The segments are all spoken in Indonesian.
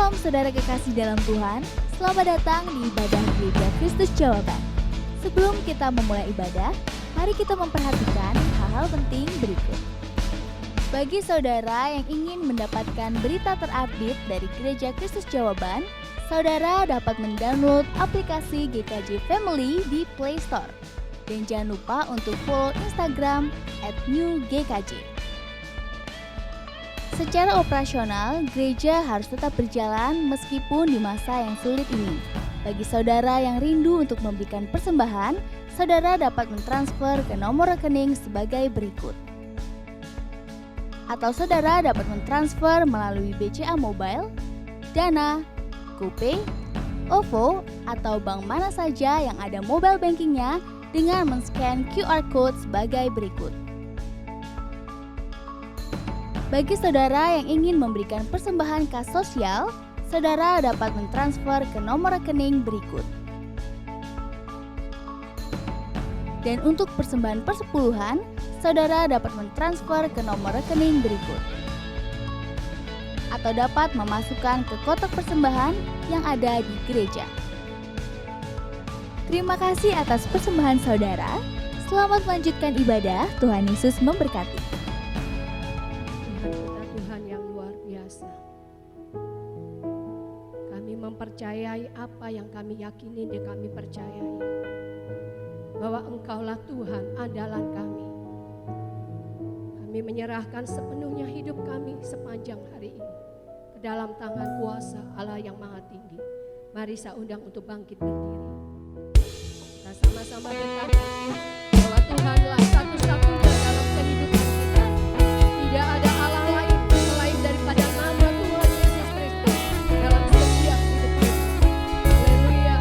Shalom saudara kekasih dalam Tuhan, selamat datang di ibadah Gereja Kristus Jawaban. Sebelum kita memulai ibadah, mari kita memperhatikan hal-hal penting berikut. Bagi saudara yang ingin mendapatkan berita terupdate dari Gereja Kristus Jawaban, saudara dapat mendownload aplikasi GKJ Family di Play Store. Dan jangan lupa untuk follow Instagram @newgkj. Secara operasional, gereja harus tetap berjalan meskipun di masa yang sulit ini. Bagi saudara yang rindu untuk memberikan persembahan, saudara dapat mentransfer ke nomor rekening sebagai berikut. Atau saudara dapat mentransfer melalui BCA Mobile, Dana, GoPay, OVO, atau bank mana saja yang ada mobile bankingnya dengan men-scan QR Code sebagai berikut. Bagi saudara yang ingin memberikan persembahan kas sosial, saudara dapat mentransfer ke nomor rekening berikut. Dan untuk persembahan persepuluhan, saudara dapat mentransfer ke nomor rekening berikut. Atau dapat memasukkan ke kotak persembahan yang ada di gereja. Terima kasih atas persembahan saudara. Selamat melanjutkan ibadah. Tuhan Yesus memberkati. Mempercayai apa yang kami yakini dan kami percayai, bahwa Engkaulah Tuhan andalan kami. Kami menyerahkan sepenuhnya hidup kami sepanjang hari ini ke dalam tangan kuasa Allah yang Maha Tinggi. Mari saya undang untuk bangkit berdiri. Kita sama-sama berkata bahwa Tuhanlah satu-satunya dalam kehidupan kita. Tidak ada Allah lain selain daripada nama Tuhan Yesus Kristus dalam setiap hidup kita. Haleluya.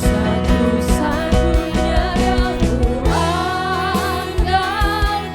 Satu-satunya yang ku andalkan.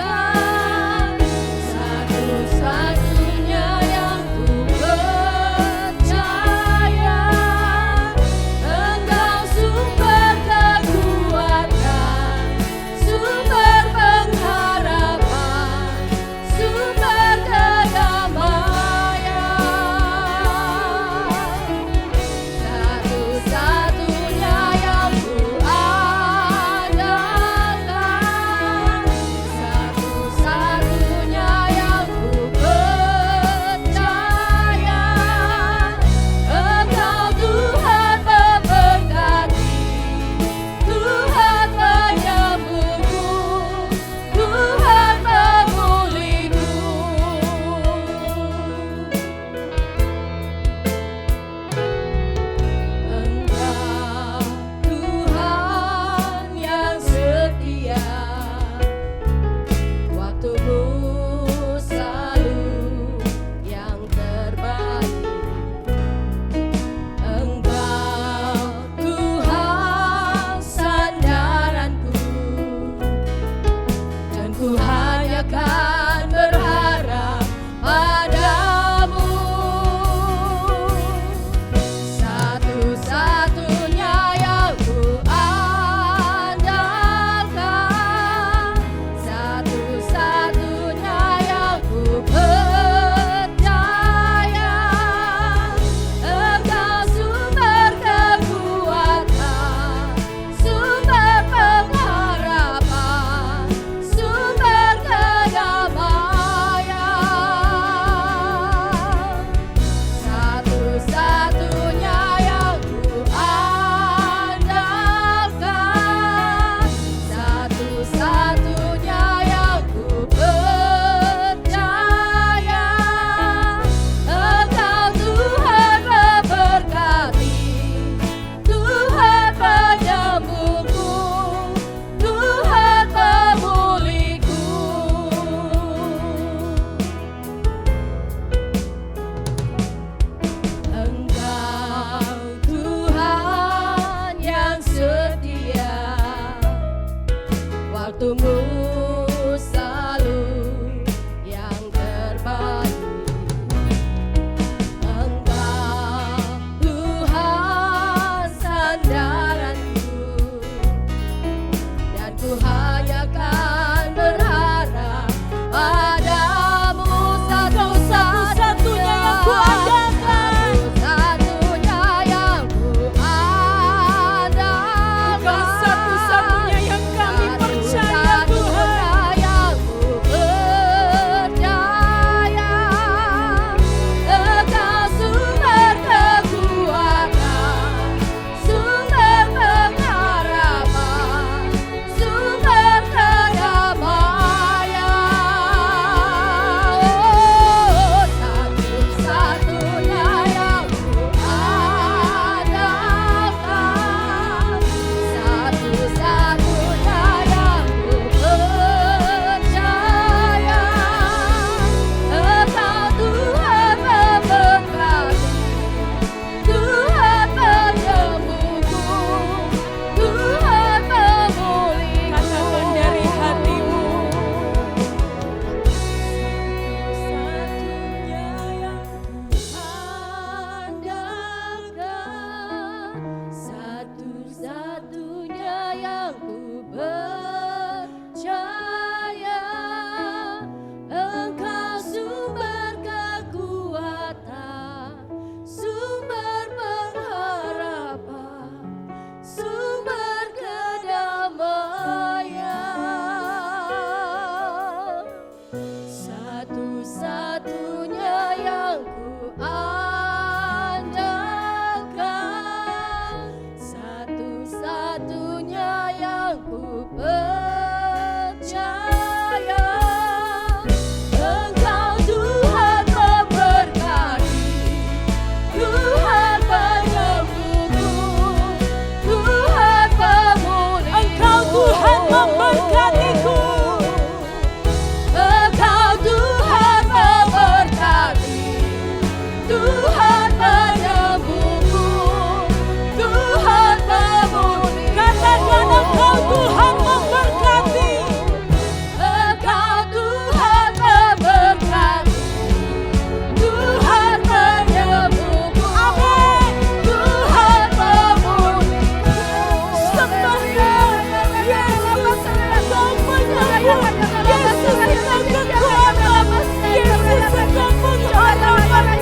Tuhan penyembuhku, Tuhan pemulihku. Katakan Engkau Tuhan memberkati. Engkau Tuhan memberkati, Tuhan penyembuhku, Amin. Tuhan pemulihku. Sembah Dia, Yesus. Engkau penyembuh. Yesus Engkau kekuatan. Yesus Engkau pengharapan.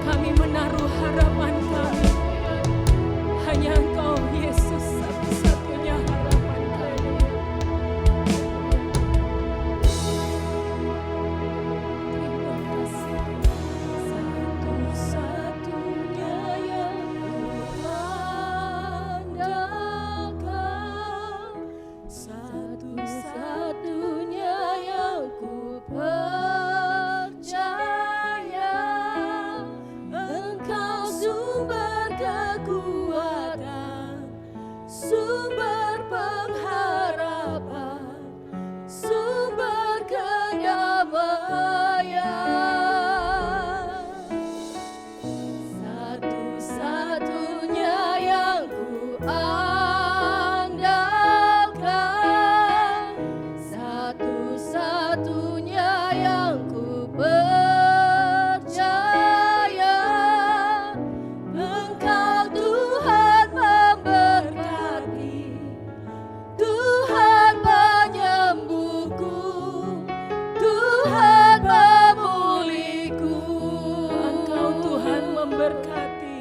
Kami menaruh harapan kami. Hanya Engkau Yesus satu-satunya harapan kami. Terima kasih. Satu-satunya yang kuandalkan, satu-satunya yang ku percaya. Engkau sumber kekuatan, sumber pengharapan, sumber kedamaian. Satu-satunya yang ku andalkan, satu-satunya yang ku percaya. Engkau Tuhan memberkati, Tuhan penyembuhku, Tuhan pemulihku. Engkau Tuhan memberkati,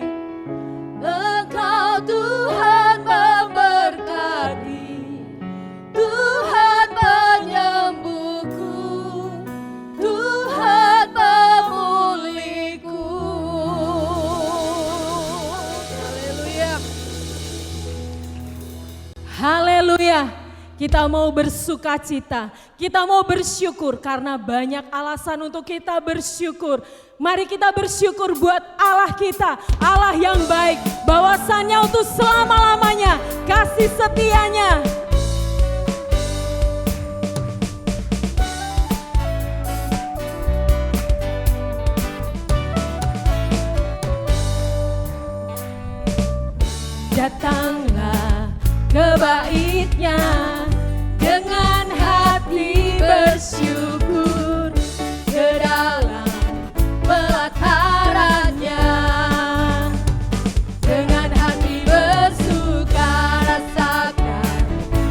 Engkau Tuhan memberkati, Tuhan penyembuhku, Tuhan pemulihku. Haleluya. Haleluya. Kita mau bersukacita, kita mau bersyukur karena banyak alasan untuk kita bersyukur. Mari kita bersyukur buat Allah kita, Allah yang baik, bahwasannya untuk selama-lamanya kasih setianya. Datanglah ke bait-Nya dengan hati bersyukur, ke dalam pelataran-Nya dengan hati bersuka rasakan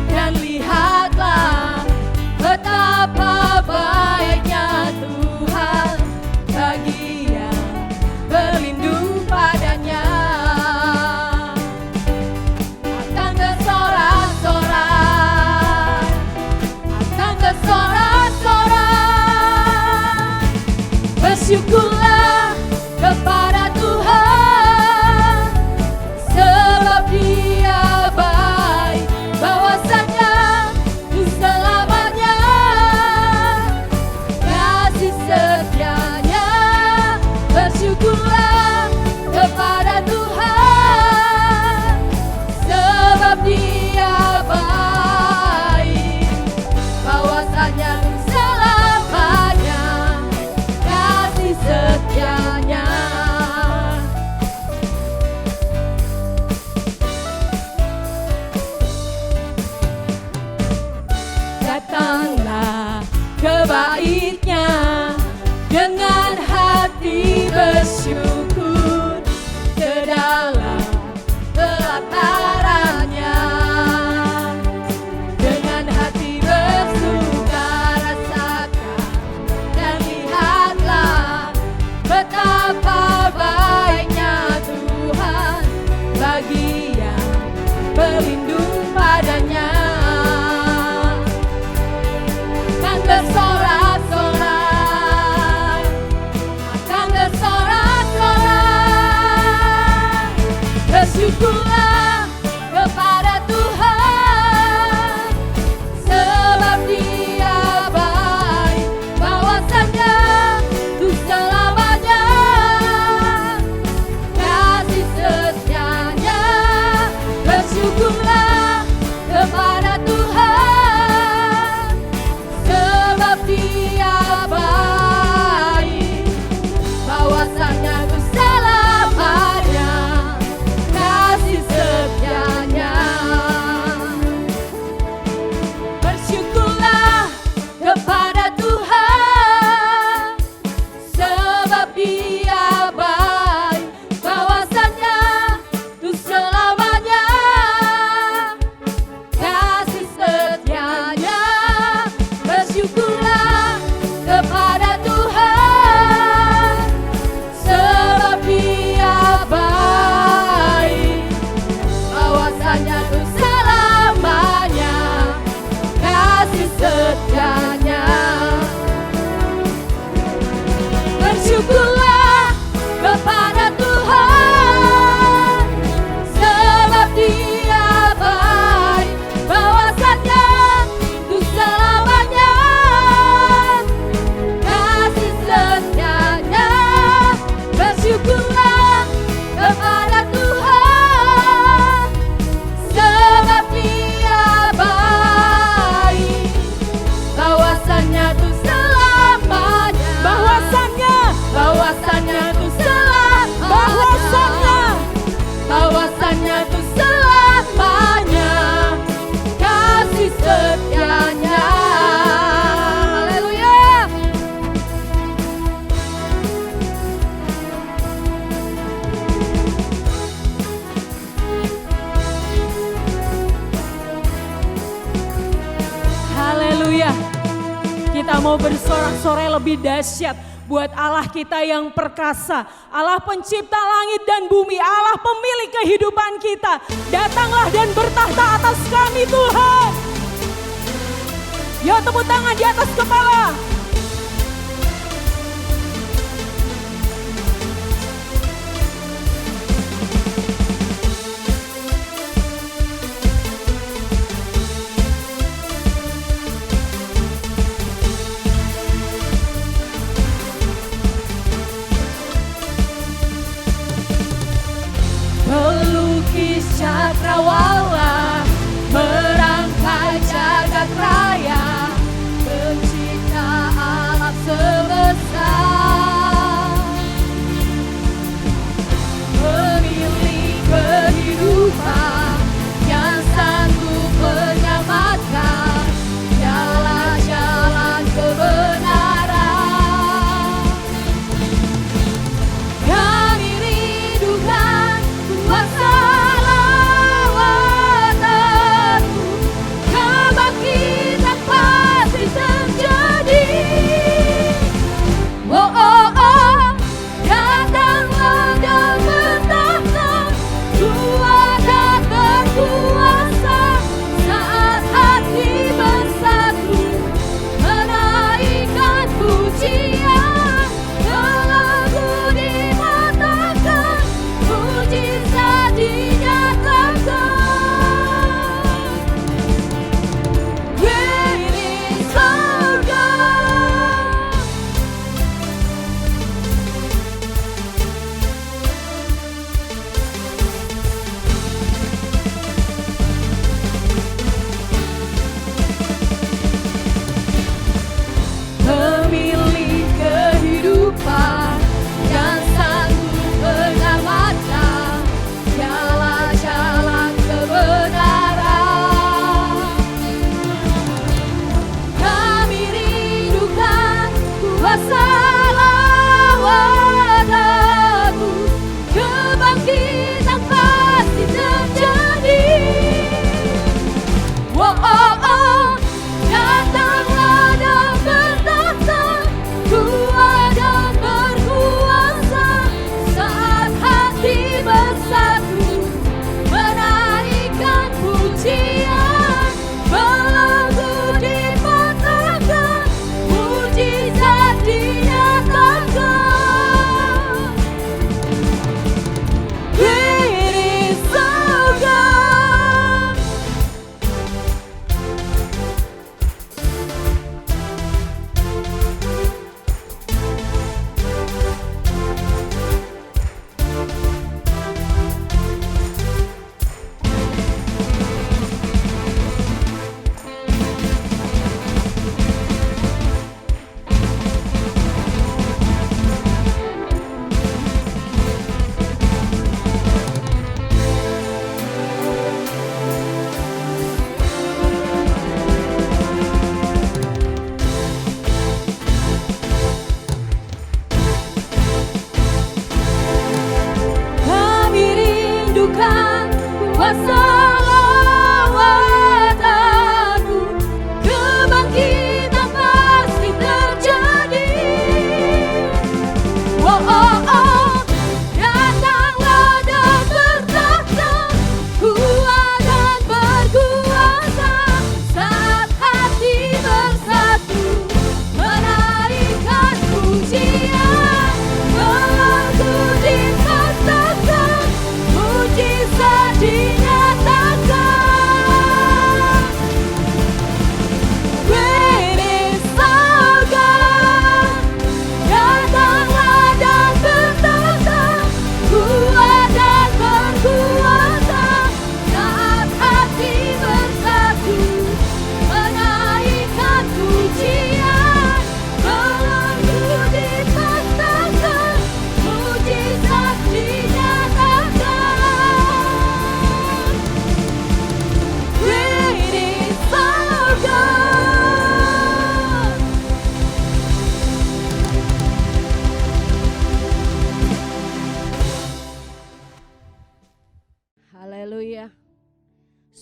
dan lihatlah betapa baiknya Tuhan bagi yang berlindung padanya. Bersyukurlah kepada Tuhan, sebab Dia baik, bahwasanya selamanya bersyukur ke dalam kelaparannya. Dengan hati bersuka rasakan dan lihatlah betapa baiknya Tuhan bagi yang berlindung padanya. Akan bersorak-sorak, akan bersorak-sorak, bersyukurlah kepada Tuhan, sebab Dia baik, bahwasanya untuk selamanya kasih setianya. Bersyukurlah kepada Tuhan, sebab Dia baik, bahwasanya untuk selamanya kasih setianya. Bersyukurlah kepada Tuhan, sebab Dia baik, bahwasanya untuk selamanya kasih setianya. Bersyukurlah kepada Tuhan, sebab Dia baik, bahwasanya untuk selamanya kasih setianya. Bersyukurlah kepada Tuhan, sebab Dia baik, bahwasanya untuk selamanya kasih setianya. Bersyukurlah kepada Tuhan, sebab Dia baik, bahwasanya untuk selamanya, bahwasanya untuk selamanya, bahwasanya untuk selamanya kasih setianya. Haleluya. Haleluya. Kita mau bersorak-sorai lebih dahsyat buat Allah kita yang perkasa, Allah pencipta langit dan bumi, Allah pemilik kehidupan kita. Datanglah dan bertahta atas kami Tuhan. Yo, tepuk tangan di atas kepala. Pelukis cakrawala merangkai jagat raya, pencipta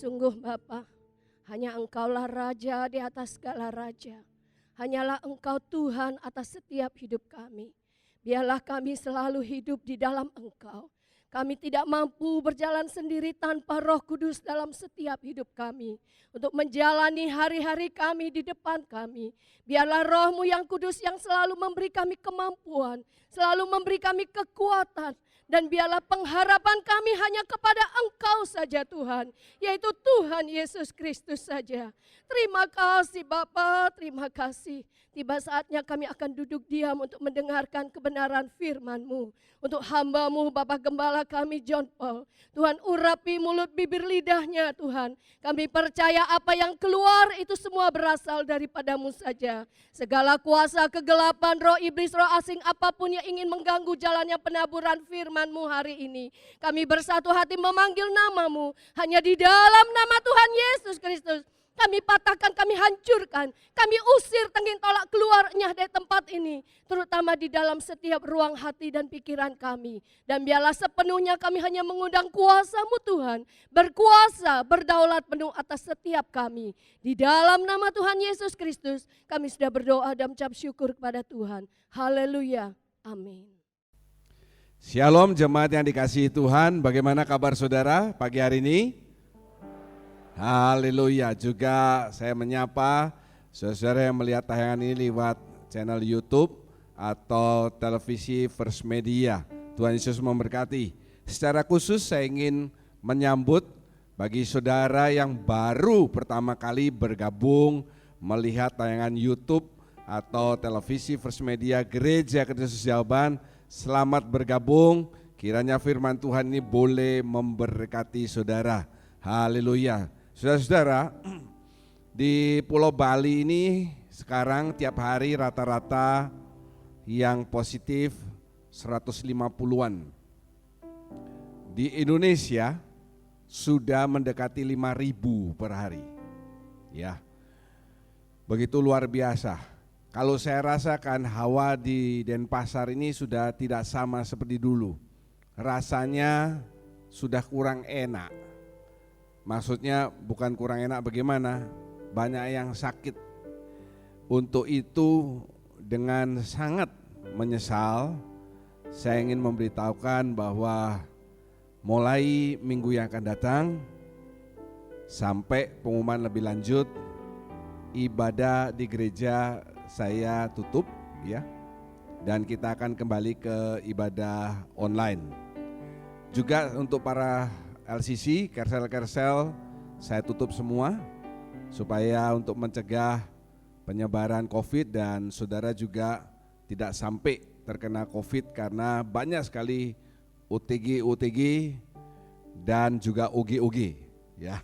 Sungguh Bapa, hanya Engkaulah Raja di atas segala raja. Hanyalah Engkau Tuhan atas setiap hidup kami. Biarlah kami selalu hidup di dalam Engkau. Kami tidak mampu berjalan sendiri tanpa Roh Kudus dalam setiap hidup kami. Untuk menjalani hari-hari kami di depan kami. Biarlah Roh-Mu yang kudus yang selalu memberi kami kemampuan. Selalu memberi kami kekuatan. Dan biarlah pengharapan kami hanya kepada Engkau saja Tuhan. Yaitu Tuhan Yesus Kristus saja. Terima kasih Bapa, terima kasih. Tiba saatnya kami akan duduk diam untuk mendengarkan kebenaran firman-Mu. Untuk hamba-Mu Bapak Gembala kami John Paul. Tuhan urapi mulut bibir lidahnya Tuhan. Kami percaya apa yang keluar itu semua berasal daripada-Mu saja. Segala kuasa kegelapan, roh iblis, roh asing apapun yang ingin mengganggu jalannya penaburan firman-Mu hari ini. Kami bersatu hati memanggil nama-Mu. Hanya di dalam nama Tuhan Yesus Kristus. Kami patahkan, kami hancurkan, kami usir tenging tolak keluarnya dari tempat ini. Terutama di dalam setiap ruang hati dan pikiran kami. Dan biarlah sepenuhnya kami hanya mengundang kuasa-Mu Tuhan. Berkuasa, berdaulat penuh atas setiap kami. Di dalam nama Tuhan Yesus Kristus kami sudah berdoa dan mengucap syukur kepada Tuhan. Haleluya, amin. Shalom jemaat yang dikasihi Tuhan, bagaimana kabar saudara pagi hari ini? Haleluya, juga saya menyapa saudara yang melihat tayangan ini lewat channel YouTube atau televisi First Media. Tuhan Yesus memberkati. Secara khusus saya ingin menyambut bagi saudara yang baru pertama kali bergabung melihat tayangan YouTube atau televisi First Media Gereja Kristus Jawaban. Selamat bergabung, kiranya firman Tuhan ini boleh memberkati saudara. Haleluya. Saudara-saudara, di Pulau Bali ini sekarang tiap hari rata-rata yang positif 150-an. Di Indonesia sudah mendekati 5.000 per hari. Ya. Begitu luar biasa. Kalau saya rasakan hawa di Denpasar ini sudah tidak sama seperti dulu. Rasanya sudah kurang enak. Maksudnya bukan kurang enak bagaimana, banyak yang sakit. Untuk itu dengan sangat menyesal, saya ingin memberitahukan bahwa mulai minggu yang akan datang, sampai pengumuman lebih lanjut, ibadah di gereja saya tutup ya, dan kita akan kembali ke ibadah online. Juga untuk para LCC, kersel-kersel saya tutup semua supaya untuk mencegah penyebaran COVID dan saudara juga tidak sampai terkena COVID karena banyak sekali OTG dan juga UG ya.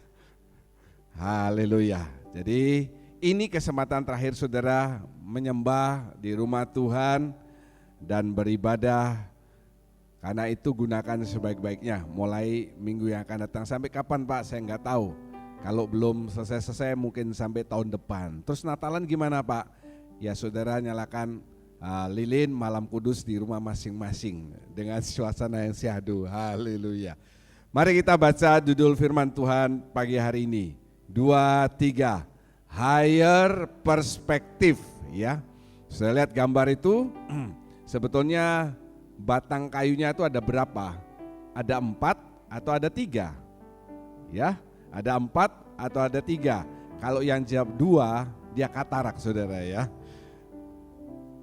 Haleluya. Jadi ini kesempatan terakhir saudara menyembah di rumah Tuhan dan beribadah. Karena itu gunakan sebaik-baiknya mulai minggu yang akan datang. Sampai kapan Pak? Saya nggak tahu. Kalau belum selesai mungkin sampai tahun depan. Terus Natalan gimana Pak? Ya saudara nyalakan lilin malam kudus di rumah masing-masing dengan suasana yang syahdu. Haleluya. Mari kita baca judul firman Tuhan pagi hari ini. 2, 3. Higher perspective ya. Saya lihat gambar itu sebetulnya batang kayunya itu ada berapa? Ada 4 atau ada 3? Ya, ada 4 atau ada 3. Kalau yang jawab 2, dia katarak saudara ya.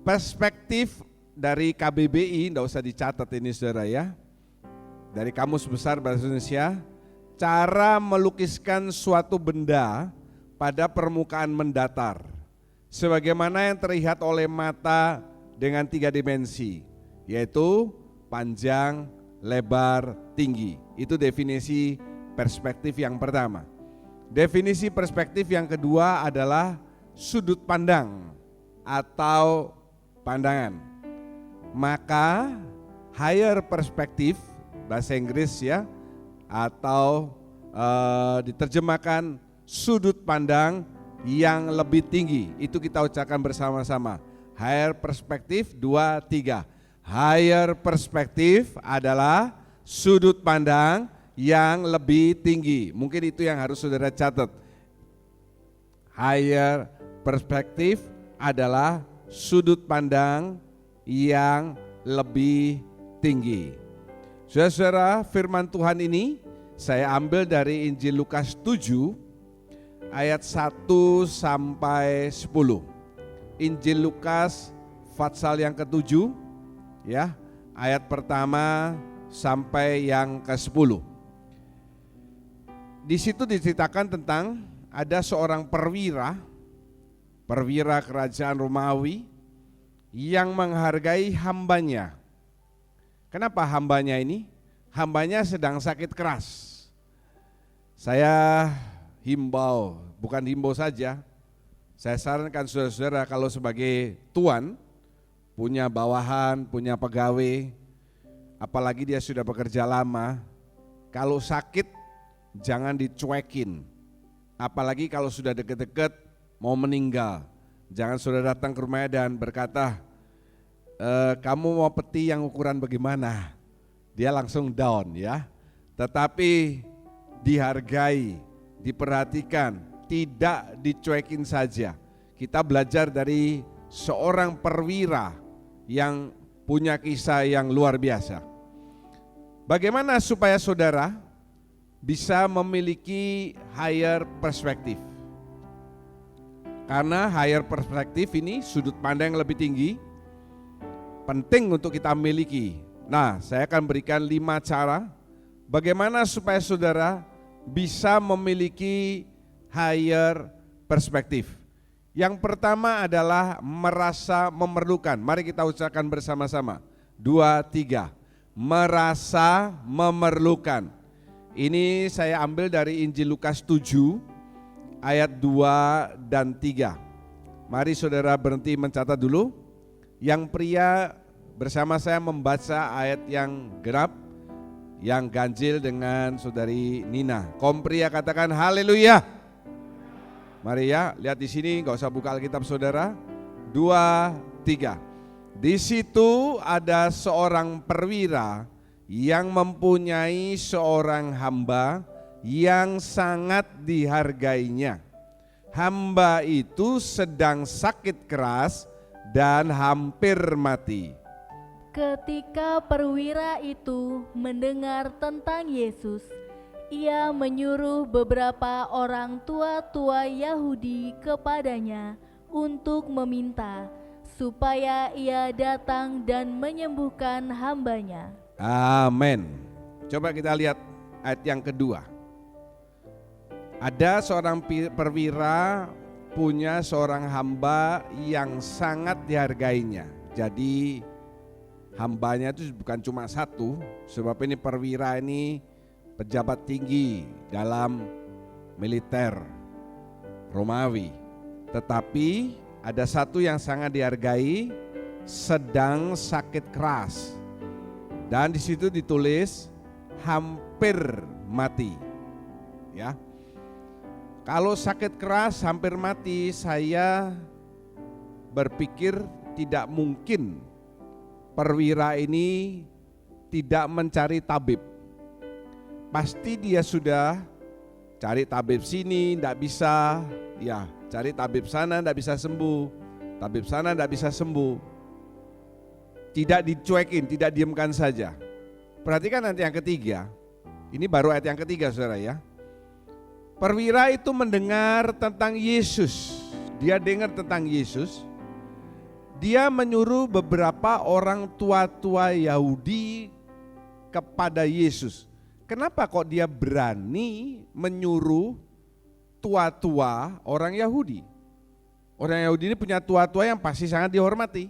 Perspektif dari KBBI, enggak usah dicatat ini saudara ya. Dari Kamus Besar Bahasa Indonesia, cara melukiskan suatu benda pada permukaan mendatar. Sebagaimana yang terlihat oleh mata dengan 3 dimensi. Yaitu panjang, lebar, tinggi. Itu definisi perspektif yang pertama. Definisi perspektif yang kedua adalah sudut pandang atau pandangan. Maka higher perspektif, bahasa Inggris ya, atau diterjemahkan sudut pandang yang lebih tinggi. Itu kita ucapkan bersama-sama. Higher perspektif 2, 3. Higher perspektif adalah sudut pandang yang lebih tinggi. Mungkin itu yang harus saudara catat. Higher perspective adalah sudut pandang yang lebih tinggi. Saudara-saudara, firman Tuhan ini saya ambil dari Injil Lukas 7 ayat 1 sampai 10. Injil Lukas pasal yang ke-7 ya, ayat pertama sampai yang ke-10. Di situ diceritakan tentang ada seorang perwira kerajaan Romawi yang menghargai hambanya. Kenapa hambanya ini? Hambanya sedang sakit keras. Saya himbau, bukan himbau saja, saya sarankan saudara-saudara kalau sebagai tuan, punya bawahan, punya pegawai, apalagi dia sudah bekerja lama, kalau sakit jangan dicuekin. Apalagi kalau sudah deket-deket mau meninggal, jangan saudara datang ke rumahnya dan berkata, kamu mau peti yang ukuran bagaimana? Dia langsung down ya. Tetapi dihargai, diperhatikan, tidak dicuekin saja. Kita belajar dari seorang perwira yang punya kisah yang luar biasa. Bagaimana supaya saudara bisa memiliki higher perspective? Karena higher perspective ini sudut pandang yang lebih tinggi, penting untuk kita miliki. Nah, saya akan berikan 5 cara bagaimana supaya saudara bisa memiliki higher perspective. Yang pertama adalah merasa memerlukan. Mari kita ucapkan bersama-sama. 2, 3. Merasa memerlukan. Ini saya ambil dari Injil Lukas 7 ayat 2 dan 3. Mari saudara berhenti mencatat dulu. Yang pria bersama saya membaca ayat yang genap, yang ganjil dengan saudari Nina. Kaum pria katakan haleluya. Mari ya, lihat di sini, enggak usah buka Alkitab saudara. 2, 3. Di situ ada seorang perwira yang mempunyai seorang hamba yang sangat dihargainya. Hamba itu sedang sakit keras dan hampir mati. Ketika perwira itu mendengar tentang Yesus, ia menyuruh beberapa orang tua-tua Yahudi kepadanya untuk meminta supaya ia datang dan menyembuhkan hambanya. Amin. Coba kita lihat ayat yang kedua. Ada seorang perwira punya seorang hamba yang sangat dihargainya. Jadi hambanya itu bukan cuma satu, sebab ini perwira ini pejabat tinggi dalam militer Romawi. Tetapi ada satu yang sangat dihargai, sedang sakit keras. Dan di situ ditulis hampir mati. Ya. Kalau sakit keras hampir mati, saya berpikir tidak mungkin perwira ini tidak mencari tabib. Pasti dia sudah cari tabib sini, tidak bisa, ya cari tabib sana, tidak bisa sembuh, tabib sana tidak bisa sembuh. Tidak dicuekin, tidak diamkan saja. Perhatikan nanti yang ketiga, ini baru ayat yang ketiga saudara ya. Perwira itu mendengar tentang Yesus, dia dengar tentang Yesus. Dia menyuruh beberapa orang tua-tua Yahudi kepada Yesus. Kenapa kok dia berani menyuruh tua-tua orang Yahudi? Orang Yahudi ini punya tua-tua yang pasti sangat dihormati.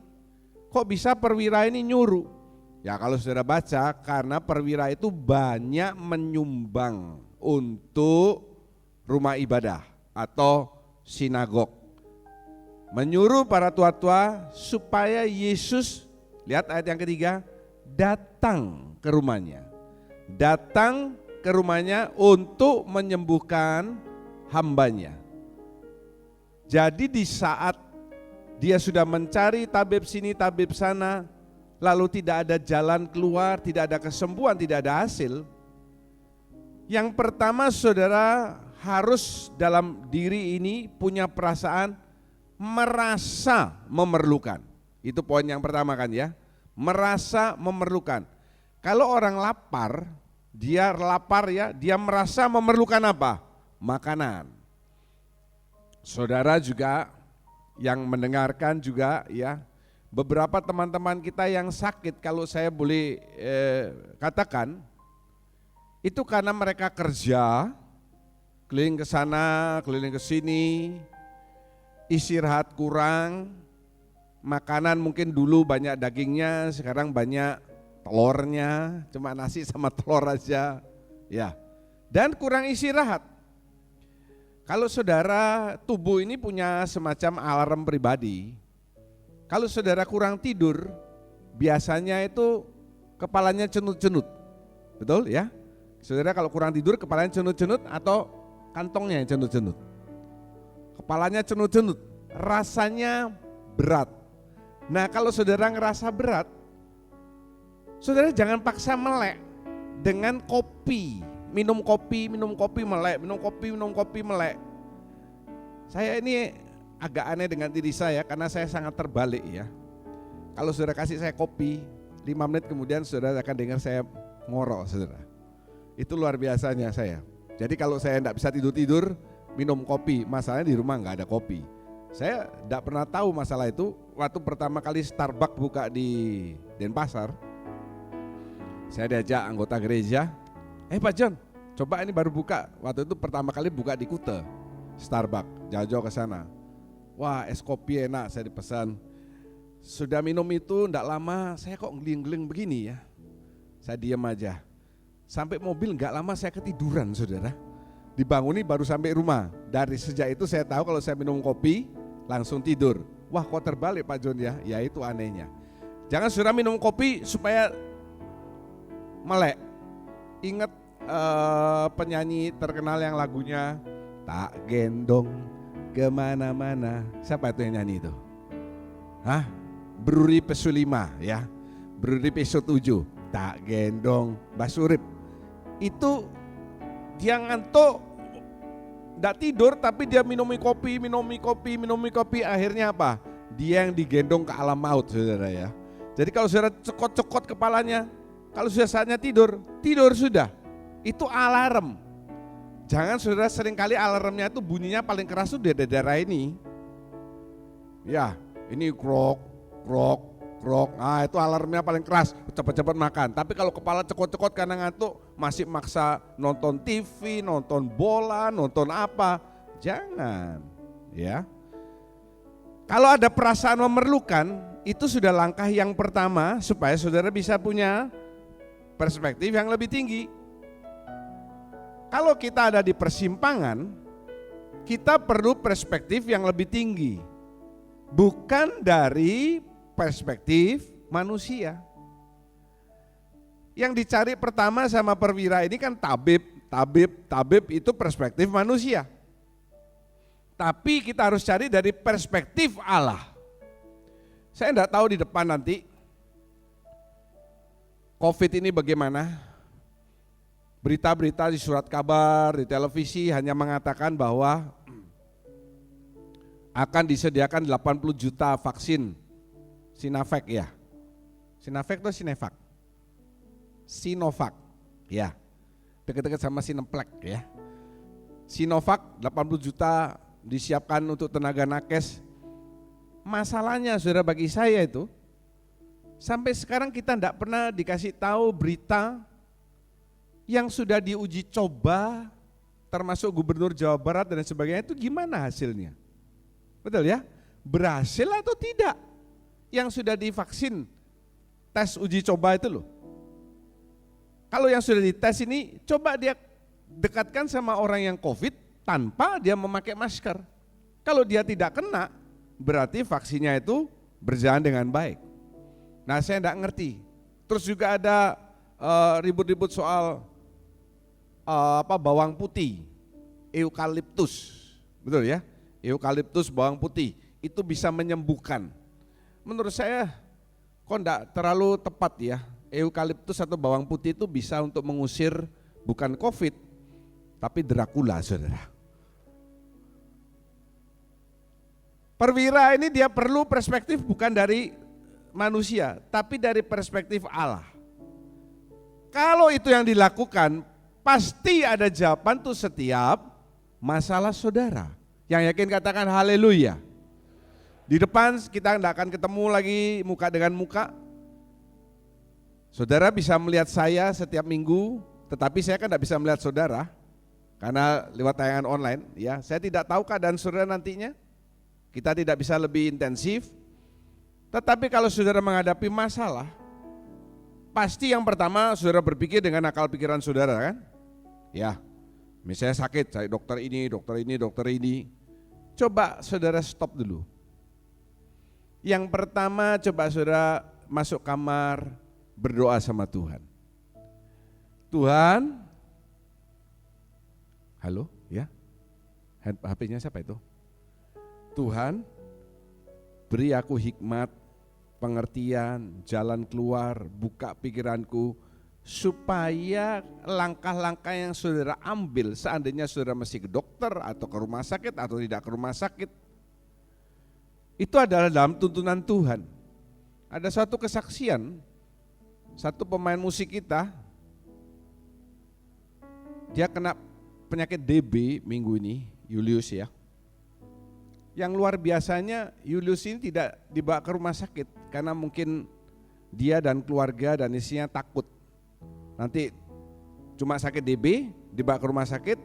Kok bisa perwira ini nyuruh? Ya kalau saudara baca, karena perwira itu banyak menyumbang untuk rumah ibadah atau sinagog. Menyuruh para tua-tua supaya Yesus, lihat ayat yang ketiga, datang ke rumahnya. Datang ke rumahnya untuk menyembuhkan hambanya. Jadi di saat dia sudah mencari tabib sini, tabib sana, lalu tidak ada jalan keluar, tidak ada kesembuhan, tidak ada hasil, Yang pertama, saudara harus dalam diri ini punya perasaan merasa memerlukan. Itu poin yang pertama kan ya, merasa memerlukan. Kalau orang lapar, dia lapar ya, dia merasa memerlukan apa? Makanan. Saudara juga yang mendengarkan juga ya, beberapa teman-teman kita yang sakit, kalau saya boleh katakan, itu karena mereka kerja, keliling ke sana, keliling ke sini, istirahat kurang, makanan mungkin dulu banyak dagingnya, sekarang banyak telurnya, cuma nasi sama telur aja, ya. Dan kurang istirahat. Kalau saudara tubuh ini punya semacam alarm pribadi, kalau saudara kurang tidur, biasanya itu kepalanya cenut-cenut, betul ya? Saudara kalau kurang tidur kepalanya cenut-cenut atau kantongnya yang cenut-cenut? Kepalanya cenut-cenut, rasanya berat. Nah kalau saudara ngerasa berat, saudara jangan paksa melek dengan kopi. Minum kopi melek, minum kopi melek. Saya ini agak aneh dengan diri saya karena saya sangat terbalik ya. Kalau saudara kasih saya kopi, 5 menit kemudian saudara akan dengar saya ngorok saudara. Itu luar biasanya saya. Jadi kalau saya tidak bisa tidur-tidur, minum kopi, masalahnya di rumah nggak ada kopi. Saya tidak pernah tahu masalah itu. Waktu pertama kali Starbucks buka di Denpasar, saya diajak anggota gereja, Pak John, coba ini baru buka. Waktu itu pertama kali buka di Kute, Starbucks, jauh-jauh ke sana. Wah, es kopi enak, saya dipesan. Sudah minum itu enggak lama, saya kok ngeling-ngeling begini ya. Saya diam aja. Sampai mobil enggak lama saya ketiduran, saudara. Dibanguni baru sampai rumah. Dari sejak itu saya tahu kalau saya minum kopi langsung tidur. Wah, kok terbalik Pak John ya? Ya itu anehnya. Jangan saudara minum kopi supaya melek. Ingat penyanyi terkenal yang lagunya tak gendong kemana-mana. Siapa itu yang nyanyi itu? Hah? Bruri Pesulima ya. Bruri Peso 7. Tak gendong Basurip. Itu dia ngantuk, enggak tidur tapi dia minumi kopi, akhirnya apa? Dia yang digendong ke alam maut saudara ya. Jadi kalau saudara cekot-cekot kepalanya, kalau sudah saatnya tidur sudah. Itu alarm. Jangan saudara seringkali alarmnya itu bunyinya paling keras itu di daerah ini. Ya, ini krok. Nah itu alarmnya paling keras, cepat-cepat makan. Tapi kalau kepala cekot-cekot karena ngantuk, masih maksa nonton TV, nonton bola, nonton apa. Jangan, ya. Kalau ada perasaan memerlukan, itu sudah langkah yang pertama supaya saudara bisa punya perspektif yang lebih tinggi. Kalau kita ada di persimpangan, kita perlu perspektif yang lebih tinggi. Bukan dari perspektif manusia. Yang dicari pertama sama perwira ini kan tabib itu perspektif manusia. Tapi kita harus cari dari perspektif Allah. Saya enggak tahu di depan nanti COVID ini bagaimana. Berita-berita di surat kabar, di televisi hanya mengatakan bahwa akan disediakan 80 juta vaksin Sinovac ya. Sinovac atau Sinovac? Sinovac ya. Dekat-dekat sama Sinoplex ya. Sinovac 80 juta disiapkan untuk tenaga nakes. Masalahnya saudara bagi saya itu, sampai sekarang kita tidak pernah dikasih tahu berita yang sudah diuji coba, termasuk Gubernur Jawa Barat dan sebagainya, itu gimana hasilnya? Betul ya? Berhasil atau tidak? Yang sudah divaksin, tes uji coba itu loh. Kalau yang sudah dites ini, coba dia dekatkan sama orang yang COVID tanpa dia memakai masker. Kalau dia tidak kena, berarti vaksinnya itu berjalan dengan baik. Nah saya tidak ngerti. Terus juga ada ribut-ribut soal bawang putih, eukaliptus, betul ya? Eukaliptus bawang putih itu bisa menyembuhkan. Menurut saya kok enggak terlalu tepat ya. Eukaliptus atau bawang putih itu bisa untuk mengusir bukan COVID, tapi Dracula, saudara. Perwira ini dia perlu perspektif bukan dari manusia, tapi dari perspektif Allah. Kalau itu yang dilakukan, pasti ada jawaban tuh setiap masalah saudara. Yang yakin katakan haleluya. Di depan kita tidak akan ketemu lagi muka dengan muka. Saudara bisa melihat saya setiap minggu, tetapi saya kan tidak bisa melihat saudara karena lewat tayangan online. Ya, saya tidak tahu keadaan saudara nantinya. Kita tidak bisa lebih intensif. Tetapi kalau saudara menghadapi masalah, pasti yang pertama saudara berpikir dengan akal pikiran saudara kan? Ya, misalnya sakit, cari dokter ini, dokter ini, dokter ini. Coba saudara stop dulu. Yang pertama coba saudara masuk kamar, berdoa sama Tuhan. Tuhan, halo ya, HP-nya siapa itu? Tuhan, beri aku hikmat, pengertian, jalan keluar, buka pikiranku, supaya langkah-langkah yang saudara ambil, seandainya saudara mesti ke dokter atau ke rumah sakit atau tidak ke rumah sakit, itu adalah dalam tuntunan Tuhan. Ada suatu kesaksian, satu pemain musik kita, dia kena penyakit DB minggu ini, Julius ya. Yang luar biasanya Julius ini tidak dibawa ke rumah sakit karena mungkin dia dan keluarga dan istrinya takut. Nanti cuma sakit DB, dibawa ke rumah sakit,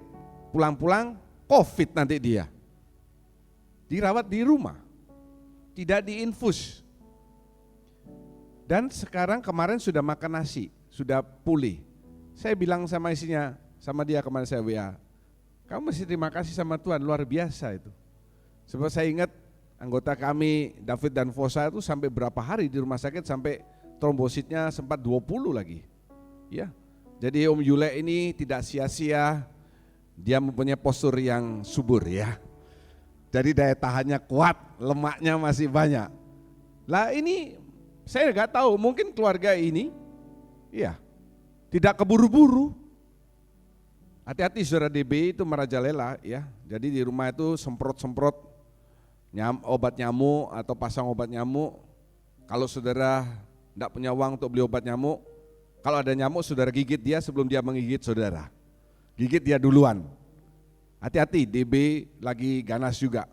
pulang-pulang COVID nanti dia. Dirawat di rumah, tidak diinfus. Dan sekarang kemarin sudah makan nasi, sudah pulih. Saya bilang sama istrinya, sama dia kemarin saya WA, kamu mesti terima kasih sama Tuhan, luar biasa itu. Sebab saya ingat anggota kami David dan Fosa itu sampai berapa hari di rumah sakit sampai trombositnya sempat 20 lagi. Ya. Jadi Om Yule ini tidak sia-sia, dia mempunyai postur yang subur ya. Jadi daya tahannya kuat, lemaknya masih banyak. Lah ini saya nggak tahu, mungkin keluarga ini ya tidak keburu-buru. Hati-hati saudara, DB itu merajalela ya. Jadi di rumah itu semprot-semprot obat nyamuk atau pasang obat nyamuk. Kalau saudara tidak punya uang untuk beli obat nyamuk, kalau ada nyamuk saudara gigit dia sebelum dia menggigit saudara. Gigit dia duluan. Hati-hati, DB lagi ganas juga.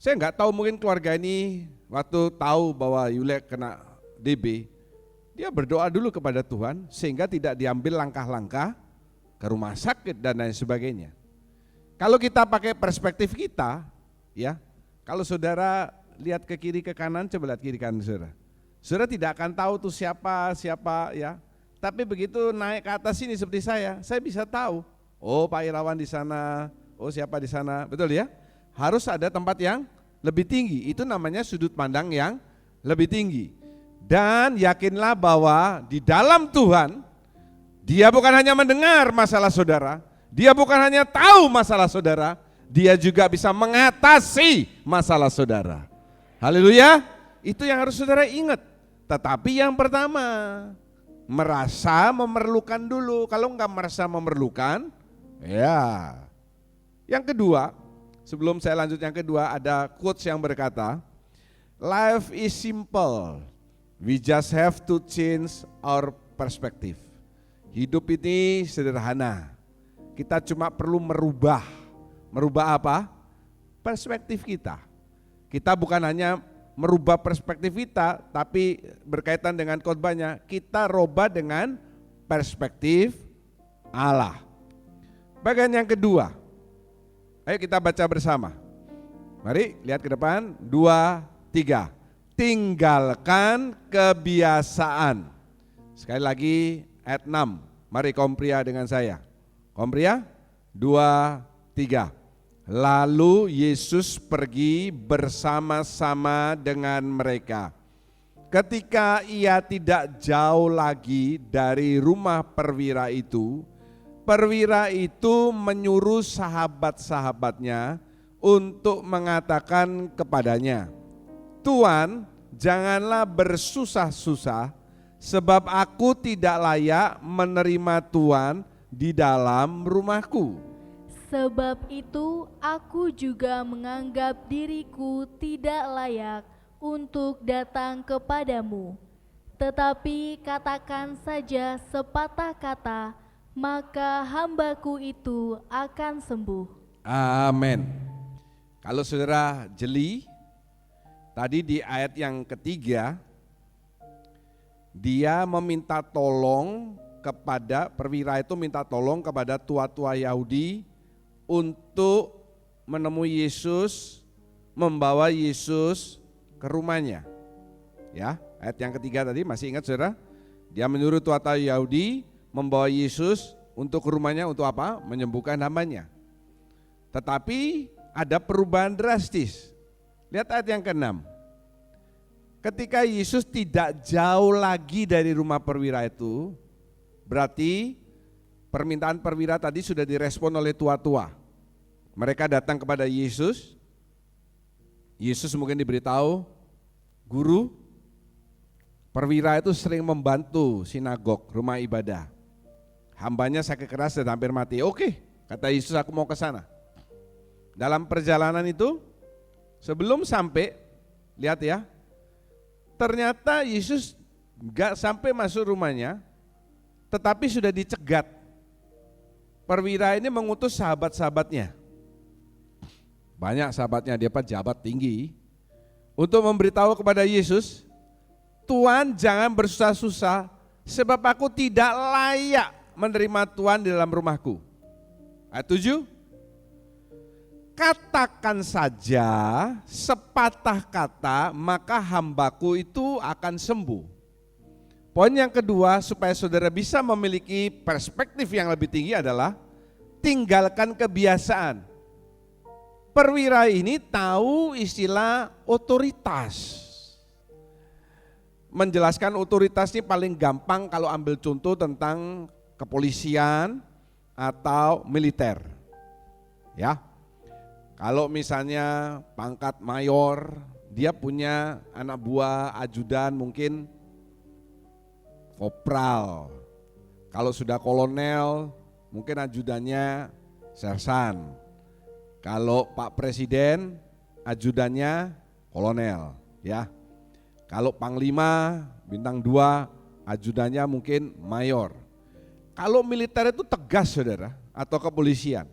Saya nggak tahu, mungkin keluarga ini waktu tahu bahwa Yule kena DB, dia berdoa dulu kepada Tuhan sehingga tidak diambil langkah-langkah ke rumah sakit dan lain sebagainya. Kalau kita pakai perspektif kita, ya, kalau saudara lihat ke kiri ke kanan, coba lihat kiri kanan saudara. Saudara tidak akan tahu tuh siapa ya. Tapi begitu naik ke atas sini seperti saya bisa tahu. Oh Pak Irawan di sana, oh siapa di sana, betul ya? Harus ada tempat yang lebih tinggi, itu namanya sudut pandang yang lebih tinggi. Dan yakinlah bahwa di dalam Tuhan, dia bukan hanya mendengar masalah saudara, dia bukan hanya tahu masalah saudara, dia juga bisa mengatasi masalah saudara. Haleluya, itu yang harus saudara ingat. Tetapi yang pertama, merasa memerlukan dulu. Kalau enggak merasa memerlukan, ya. Yang kedua, sebelum saya lanjut yang kedua, ada quotes yang berkata, life is simple, we just have to change our perspective. Hidup ini sederhana, kita cuma perlu merubah apa? Perspektif kita. Kita bukan hanya merubah perspektif kita, tapi berkaitan dengan khotbahnya, kita rubah dengan perspektif Allah. Bagian yang kedua, ayo kita baca bersama. Mari lihat ke depan, 2, 3. Tinggalkan kebiasaan. Sekali lagi ayat 6, mari kompria dengan saya. Kompria, 2, 3. Lalu Yesus pergi bersama-sama dengan mereka. Ketika ia tidak jauh lagi dari rumah perwira itu menyuruh sahabat-sahabatnya untuk mengatakan kepadanya, Tuan, janganlah bersusah-susah, sebab aku tidak layak menerima Tuan di dalam rumahku. Sebab itu aku juga menganggap diriku tidak layak untuk datang kepadamu. Tetapi katakan saja sepatah kata, maka hambaku itu akan sembuh. Amin. Kalau saudara jeli, tadi di ayat yang ketiga, dia meminta tolong kepada, perwira itu minta tolong kepada tua-tua Yahudi untuk menemui Yesus, membawa Yesus ke rumahnya. Ya, ayat yang ketiga tadi masih ingat saudara? Dia menyuruh tua-tua Yahudi membawa Yesus untuk ke rumahnya untuk apa? Menyembuhkan hambanya. Tetapi ada perubahan drastis. Lihat ayat yang ke-6. Ketika Yesus tidak jauh lagi dari rumah perwira itu, berarti permintaan perwira tadi sudah direspon oleh tua-tua. Mereka datang kepada Yesus. Yesus mungkin diberitahu, guru, perwira itu sering membantu sinagog, rumah ibadah. Hambanya sakit keras dan hampir mati. Oke, kata Yesus, aku mau ke sana. Dalam perjalanan itu, sebelum sampai, lihat ya, ternyata Yesus gak sampai masuk rumahnya, tetapi sudah dicegat. Perwira ini mengutus sahabat-sahabatnya. Banyak sahabatnya, dia pejabat tinggi, untuk memberitahu kepada Yesus, Tuhan jangan bersusah-susah, sebab aku tidak layak menerima Tuhan di dalam rumahku. Ayat 7, katakan saja sepatah kata, maka hambaku itu akan sembuh. Poin yang kedua, supaya saudara bisa memiliki perspektif yang lebih tinggi adalah tinggalkan kebiasaan. Perwira ini tahu istilah otoritas. Menjelaskan otoritas ini paling gampang kalau ambil contoh tentang kepolisian atau militer. Ya. Kalau misalnya pangkat mayor, dia punya anak buah, ajudan mungkin kopral. Kalau sudah kolonel, mungkin ajudannya sersan. Kalau Pak Presiden, ajudannya kolonel, ya. Kalau Panglima bintang 2, ajudannya mungkin mayor. Kalau militer itu tegas saudara, atau kepolisian.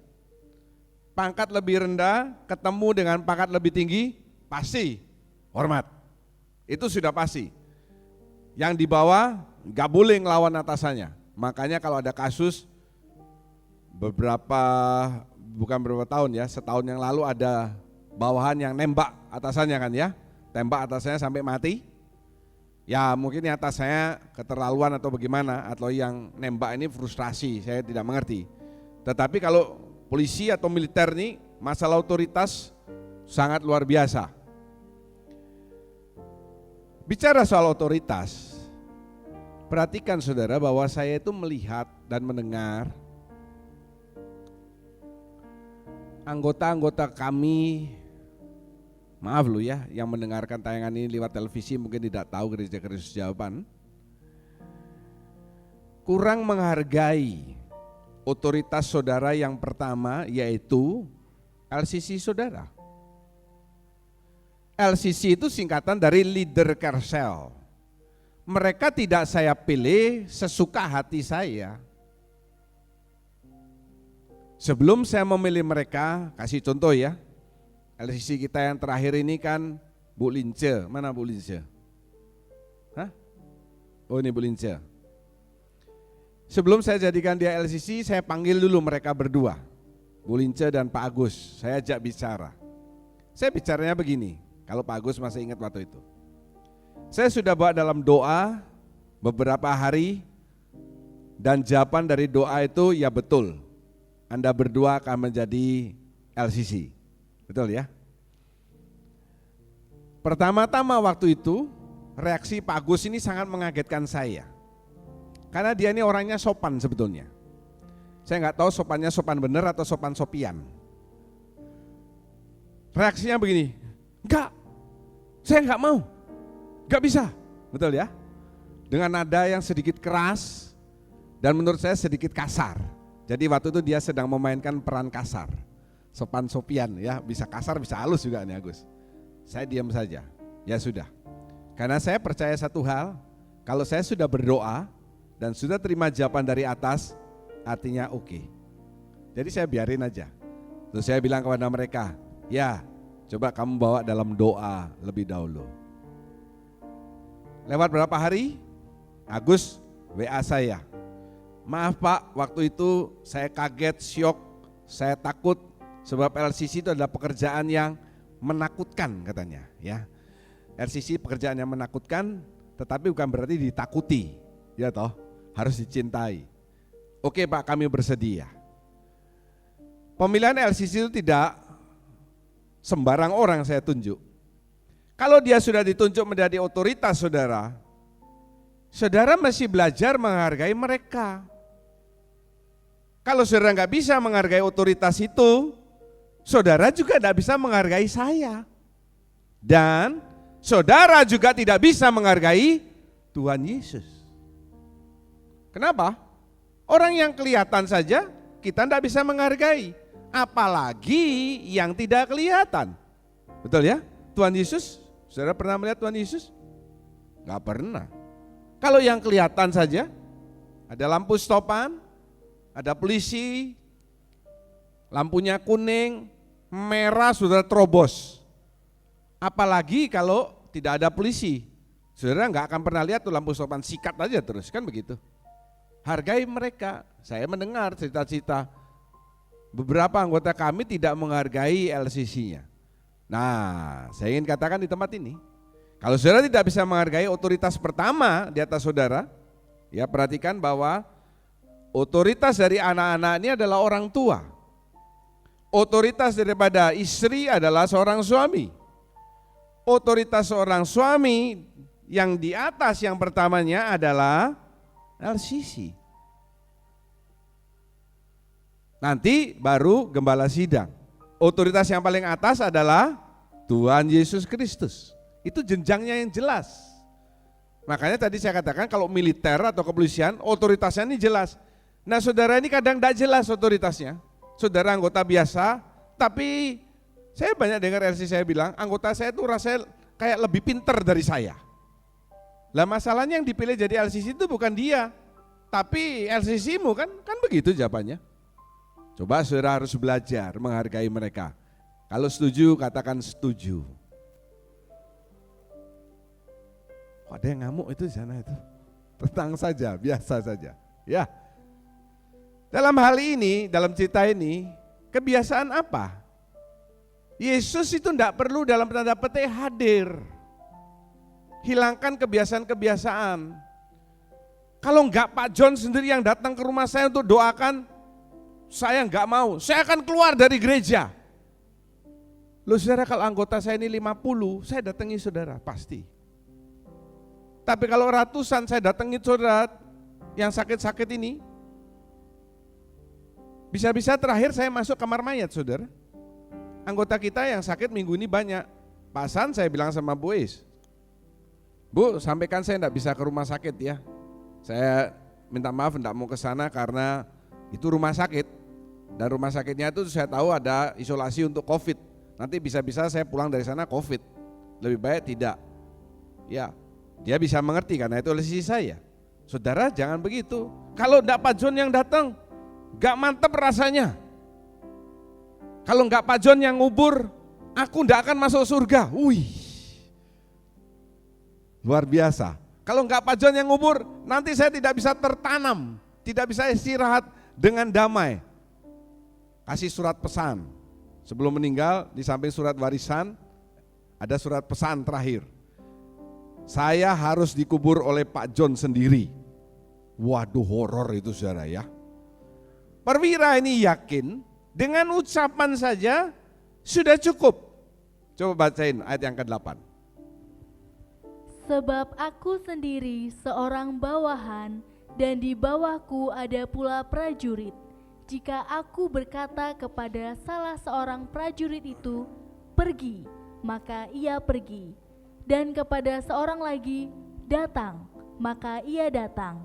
Pangkat lebih rendah ketemu dengan pangkat lebih tinggi, pasti hormat. Itu sudah pasti. Yang di bawah gak boleh ngelawan atasannya. Makanya kalau ada kasus bukan beberapa tahun ya, setahun yang lalu ada bawahan yang nembak atasannya kan ya, tembak atasannya sampai mati. Ya mungkin yang atasannya keterlaluan atau bagaimana, atau yang nembak ini frustrasi, saya tidak mengerti. Tetapi kalau polisi atau militer ini masalah otoritas sangat luar biasa. Bicara soal otoritas, perhatikan saudara bahwa saya itu melihat dan mendengar anggota-anggota kami, maaf lu ya, yang mendengarkan tayangan ini lewat televisi mungkin tidak tahu Gereja Kristus Jawaban, kurang menghargai otoritas saudara yang pertama, yaitu LCC saudara. LCC itu singkatan dari Leader Kersel. Mereka tidak saya pilih sesuka hati saya. Sebelum saya memilih mereka, kasih contoh ya, LCC kita yang terakhir ini kan Bu Lince, mana Bu Lince? Hah? Oh ini Bu Lince. Sebelum saya jadikan dia LCC, saya panggil dulu mereka berdua, Bu Lince dan Pak Agus, saya ajak bicara. Saya bicaranya begini, kalau Pak Agus masih ingat waktu itu. Saya sudah bawa dalam doa beberapa hari, dan jawaban dari doa itu ya betul. Anda berdua akan menjadi LCC, betul ya? Pertama-tama waktu itu, reaksi Pak Agus ini sangat mengagetkan saya. Karena dia ini orangnya sopan sebetulnya. Saya nggak tahu sopannya sopan bener atau sopan sopian. Reaksinya begini, enggak, saya nggak mau, nggak bisa, betul ya? Dengan nada yang sedikit keras dan menurut saya sedikit kasar. Jadi waktu itu dia sedang memainkan peran kasar, sopan-sopian ya, bisa kasar bisa halus juga nih Agus. Saya diam saja, ya sudah. Karena saya percaya satu hal, kalau saya sudah berdoa dan sudah terima jawaban dari atas, artinya oke. Jadi saya biarin aja. Terus saya bilang kepada mereka, ya coba kamu bawa dalam doa lebih dahulu. Lewat berapa hari, Agus WA saya. Maaf Pak, waktu itu saya kaget, syok, saya takut sebab LCC itu adalah pekerjaan yang menakutkan katanya ya. LCC pekerjaan yang menakutkan tetapi bukan berarti ditakuti, ya toh, harus dicintai. Oke Pak, kami bersedia. Pemilihan LCC itu tidak sembarang orang saya tunjuk. Kalau dia sudah ditunjuk menjadi otoritas saudara, saudara masih belajar menghargai mereka. Kalau saudara nggak bisa menghargai otoritas itu, saudara juga tidak bisa menghargai saya. Dan saudara juga tidak bisa menghargai Tuhan Yesus. Kenapa? Orang yang kelihatan saja kita tidak bisa menghargai, apalagi yang tidak kelihatan. Betul ya? Tuhan Yesus, saudara pernah melihat Tuhan Yesus? Nggak pernah. Kalau yang kelihatan saja, ada lampu stopan, ada polisi, lampunya kuning, merah sudah terobos. Apalagi kalau tidak ada polisi, saudara nggak akan pernah lihat tuh lampu stopan, sikat aja terus, kan begitu. Hargai mereka. Saya mendengar cerita-cerita beberapa anggota kami tidak menghargai LCC-nya. Nah, saya ingin katakan di tempat ini, kalau saudara tidak bisa menghargai otoritas pertama di atas saudara, ya perhatikan bahwa otoritas dari anak-anak ini adalah orang tua. Otoritas daripada istri adalah seorang suami. Otoritas seorang suami yang di atas yang pertamanya adalah LCC. Nanti baru gembala sidang. Otoritas yang paling atas adalah Tuhan Yesus Kristus. Itu jenjangnya yang jelas. Makanya tadi saya katakan kalau militer atau kepolisian otoritasnya ini jelas. Nah saudara ini kadang tidak jelas otoritasnya. Saudara anggota biasa, tapi saya banyak dengar LCC saya bilang, anggota saya itu rasanya kayak lebih pinter dari saya. Lah masalahnya yang dipilih jadi LCC itu bukan dia, tapi LCC-mu kan begitu jawabannya. Coba saudara harus belajar menghargai mereka. Kalau setuju katakan setuju. Kok ada yang ngamuk itu di sana itu? Tenang saja, biasa saja. Ya. Dalam hal ini, dalam cerita ini, kebiasaan apa? Yesus itu tidak perlu dalam tanda petik hadir. Hilangkan kebiasaan-kebiasaan. Kalau enggak Pak John sendiri yang datang ke rumah saya untuk doakan, saya enggak mau, saya akan keluar dari gereja. Loh saudara, kalau anggota saya ini 50, saya datangi saudara, pasti. Tapi kalau ratusan saya datangi saudara yang sakit-sakit ini, bisa-bisa terakhir saya masuk kamar mayat saudara. Anggota kita yang sakit minggu ini banyak. Pak San saya bilang sama Bu Is, Bu sampaikan saya enggak bisa ke rumah sakit ya. Saya minta maaf enggak mau ke sana karena itu rumah sakit. Dan rumah sakitnya itu saya tahu ada isolasi untuk COVID. Nanti bisa-bisa saya pulang dari sana COVID. Lebih baik tidak. Ya, dia bisa mengerti karena itu LCC saya. Saudara jangan begitu. Kalau enggak Pak John yang datang, enggak mantep rasanya. Kalau enggak Pak John yang ngubur, aku enggak akan masuk surga. Wih, luar biasa. Kalau enggak Pak John yang ngubur, nanti saya tidak bisa tertanam, tidak bisa istirahat dengan damai. Kasih surat pesan. Sebelum meninggal, di samping surat warisan, ada surat pesan terakhir. Saya harus dikubur oleh Pak John sendiri. Waduh, horor itu saudara ya. Perwira ini yakin dengan ucapan saja sudah cukup. Coba bacain ayat yang ke-8. Sebab aku sendiri seorang bawahan dan di bawahku ada pula prajurit. Jika aku berkata kepada salah seorang prajurit itu, pergi, maka ia pergi. Dan kepada seorang lagi, datang, maka ia datang.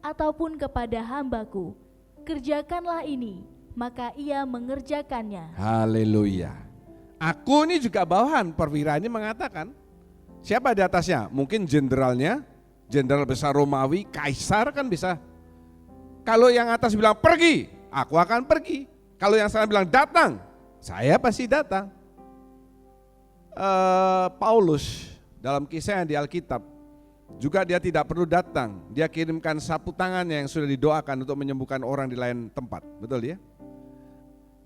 Ataupun kepada hambaku, kerjakanlah ini, maka ia mengerjakannya. Haleluya. Aku ini juga bawahan, perwira ini mengatakan, siapa di atasnya? Mungkin jenderalnya, jenderal besar Romawi, kaisar kan bisa. Kalau yang atas bilang pergi, aku akan pergi. Kalau yang sana bilang datang, saya pasti datang. Paulus dalam kisah yang di Alkitab, juga dia tidak perlu datang, dia kirimkan sapu tangannya yang sudah didoakan untuk menyembuhkan orang di lain tempat, betul ya?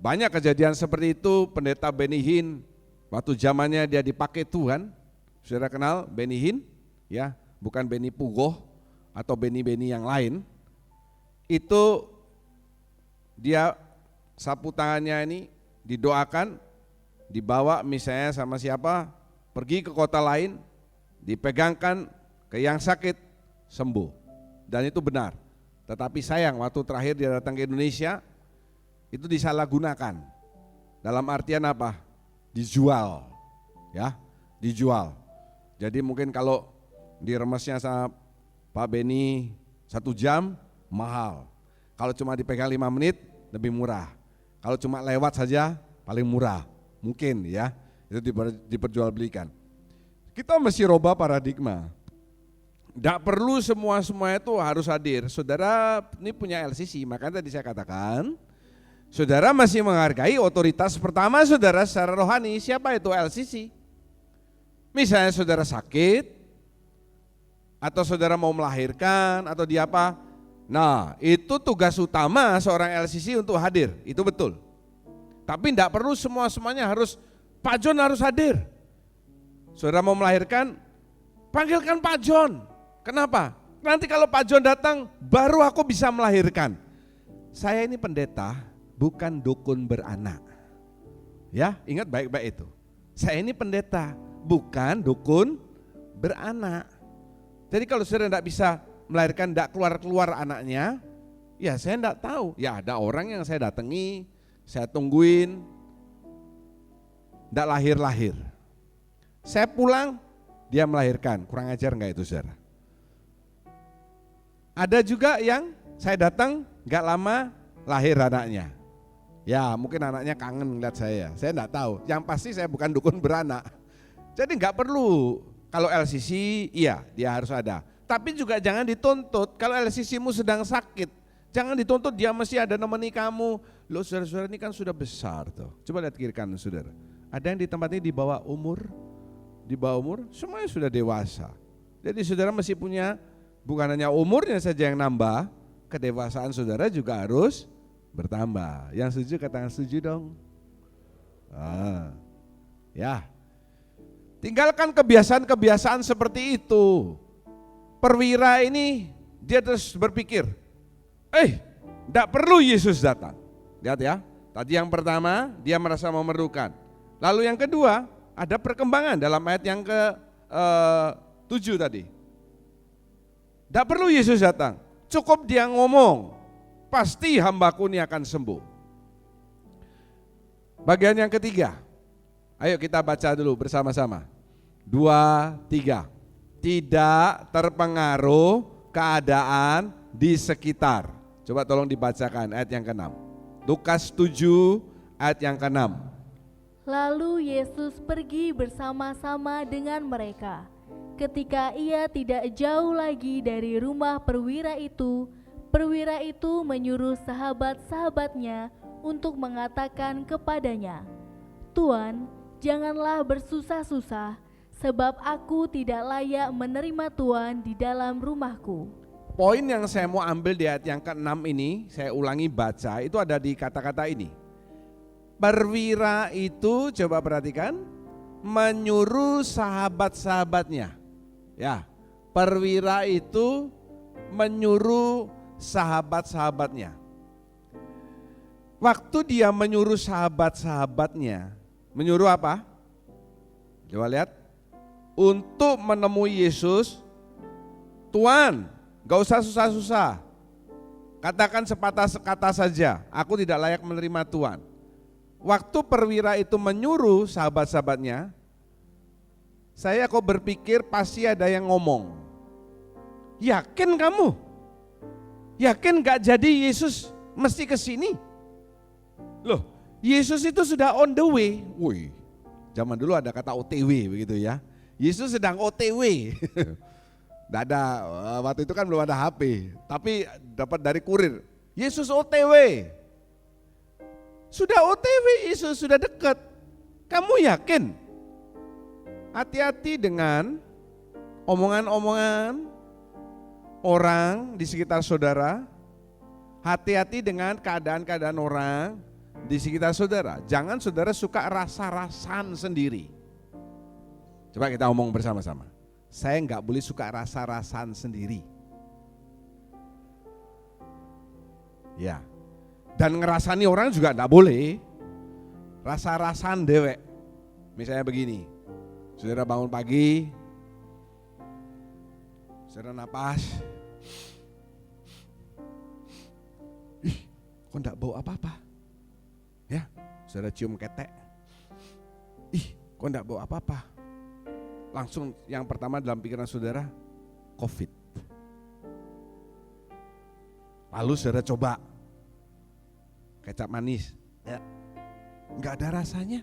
Banyak kejadian seperti itu. Pendeta Benny Hinn, waktu zamannya dia dipakai Tuhan, saudara kenal Benny Hinn? Ya, bukan Benny Pugoh atau Benny yang lain. Itu dia sapu tangannya ini didoakan, dibawa misalnya sama siapa, pergi ke kota lain, dipegangkan ke yang sakit, sembuh. Dan itu benar. Tetapi sayang waktu terakhir dia datang ke Indonesia, itu disalahgunakan. Dalam artian apa? Dijual. Ya, dijual. Jadi mungkin kalau diremesnya sama Pak Benny 1 jam, mahal. Kalau cuma dipegang 5 menit, lebih murah. Kalau cuma lewat saja, paling murah. Mungkin ya, itu diperjualbelikan. Kita mesti rubah paradigma. Tidak perlu semua itu harus hadir. Saudara ini punya LCC, makanya tadi saya katakan, saudara masih menghargai otoritas pertama saudara secara rohani. Siapa itu LCC? Misalnya saudara sakit, atau saudara mau melahirkan, atau dia apa? Nah, itu tugas utama seorang LCC untuk hadir, itu betul. Tapi tidak perlu semuanya harus, Pak John harus hadir. Saudara mau melahirkan, panggilkan Pak John. Kenapa? Nanti kalau Pak John datang, baru aku bisa melahirkan. Saya ini pendeta, bukan dukun beranak. Ya, ingat baik-baik itu. Saya ini pendeta, bukan dukun beranak. Jadi kalau saudara tidak bisa melahirkan, tidak keluar anaknya, ya saya tidak tahu. Ya ada orang yang saya datangi, saya tungguin, tidak lahir. Saya pulang, dia melahirkan. Kurang ajar enggak itu saudara? Ada juga yang saya datang, enggak lama lahir anaknya. Ya mungkin anaknya kangen ngeliat saya enggak tahu. Yang pasti saya bukan dukun beranak. Jadi enggak perlu, kalau LCC iya dia harus ada. Tapi juga jangan dituntut, kalau LCC-mu sedang sakit, jangan dituntut dia mesti ada nemeni kamu. Loh saudara-saudara ini kan sudah besar tuh. Coba lihat kiri kanan saudara. Ada yang di tempat ini di bawah umur, semuanya sudah dewasa. Jadi saudara masih punya, bukan hanya umurnya saja yang nambah, kedewasaan saudara juga harus bertambah. Yang setuju katakan setuju dong. Ya, tinggalkan kebiasaan-kebiasaan seperti itu. Perwira ini dia terus berpikir, tidak perlu Yesus datang. Lihat ya, tadi yang pertama dia merasa memerlukan. Lalu yang kedua, ada perkembangan dalam ayat yang ke-7 tadi. Tidak perlu Yesus datang, cukup dia ngomong, pasti hambaku ini akan sembuh. Bagian yang ketiga, ayo kita baca dulu bersama-sama. 2, 3. Tidak terpengaruh keadaan di sekitar. Coba tolong dibacakan ayat yang ke-6. Lukas 7 ayat yang ke-6. Lalu Yesus pergi bersama-sama dengan mereka. Ketika ia tidak jauh lagi dari rumah perwira itu menyuruh sahabat-sahabatnya untuk mengatakan kepadanya, "Tuan, janganlah bersusah-susah, sebab aku tidak layak menerima Tuan di dalam rumahku." Poin yang saya mau ambil di ayat yang ke-6 ini, saya ulangi baca, itu ada di kata-kata ini. Perwira itu, coba perhatikan, menyuruh sahabat-sahabatnya. Ya, perwira itu menyuruh sahabat-sahabatnya. Waktu dia menyuruh sahabat-sahabatnya, menyuruh apa? Coba lihat, untuk menemui Yesus. Tuan, gak usah susah-susah, katakan sepatah kata saja, aku tidak layak menerima Tuan. Waktu perwira itu menyuruh sahabat-sahabatnya, saya kok berpikir pasti ada yang ngomong, yakin kamu? Yakin gak jadi Yesus mesti ke sini. Loh, Yesus itu sudah on the way. Wih, zaman dulu ada kata OTW begitu ya. Yesus sedang OTW. Tidak ada, waktu itu kan belum ada HP, tapi dapat dari kurir. Yesus OTW. Sudah OTW, Yesus sudah dekat. Kamu yakin? Hati-hati dengan omongan-omongan orang di sekitar saudara. Hati-hati dengan keadaan-keadaan orang di sekitar saudara. Jangan saudara suka rasa-rasan sendiri. Coba kita omong bersama-sama. Saya enggak boleh suka rasa-rasan sendiri. Ya. Dan ngerasani orang juga enggak boleh. Rasa-rasan dewek. Misalnya begini. Saudara bangun pagi, saudara napas, ih, kok enggak bau apa-apa? Ya, saudara cium ketek, ih, kok enggak bau apa-apa? Langsung yang pertama dalam pikiran saudara, COVID. Lalu saudara coba kecap manis, ya, enggak ada rasanya.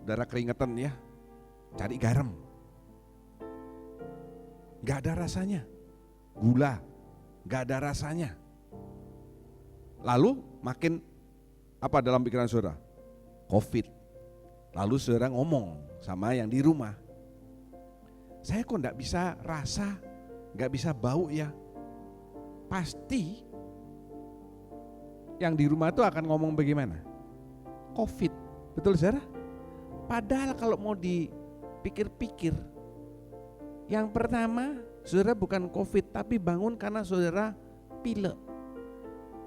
Saudara keringetan ya, cari garam, gak ada rasanya. Gula, gak ada rasanya. Lalu makin apa dalam pikiran saudara? COVID. Lalu saudara ngomong sama yang di rumah, saya kok gak bisa rasa, gak bisa bau ya. Pasti yang di rumah itu akan ngomong bagaimana? COVID, betul saudara? Padahal kalau mau dipikir-pikir, yang pertama saudara bukan COVID tapi bangun karena saudara pilek.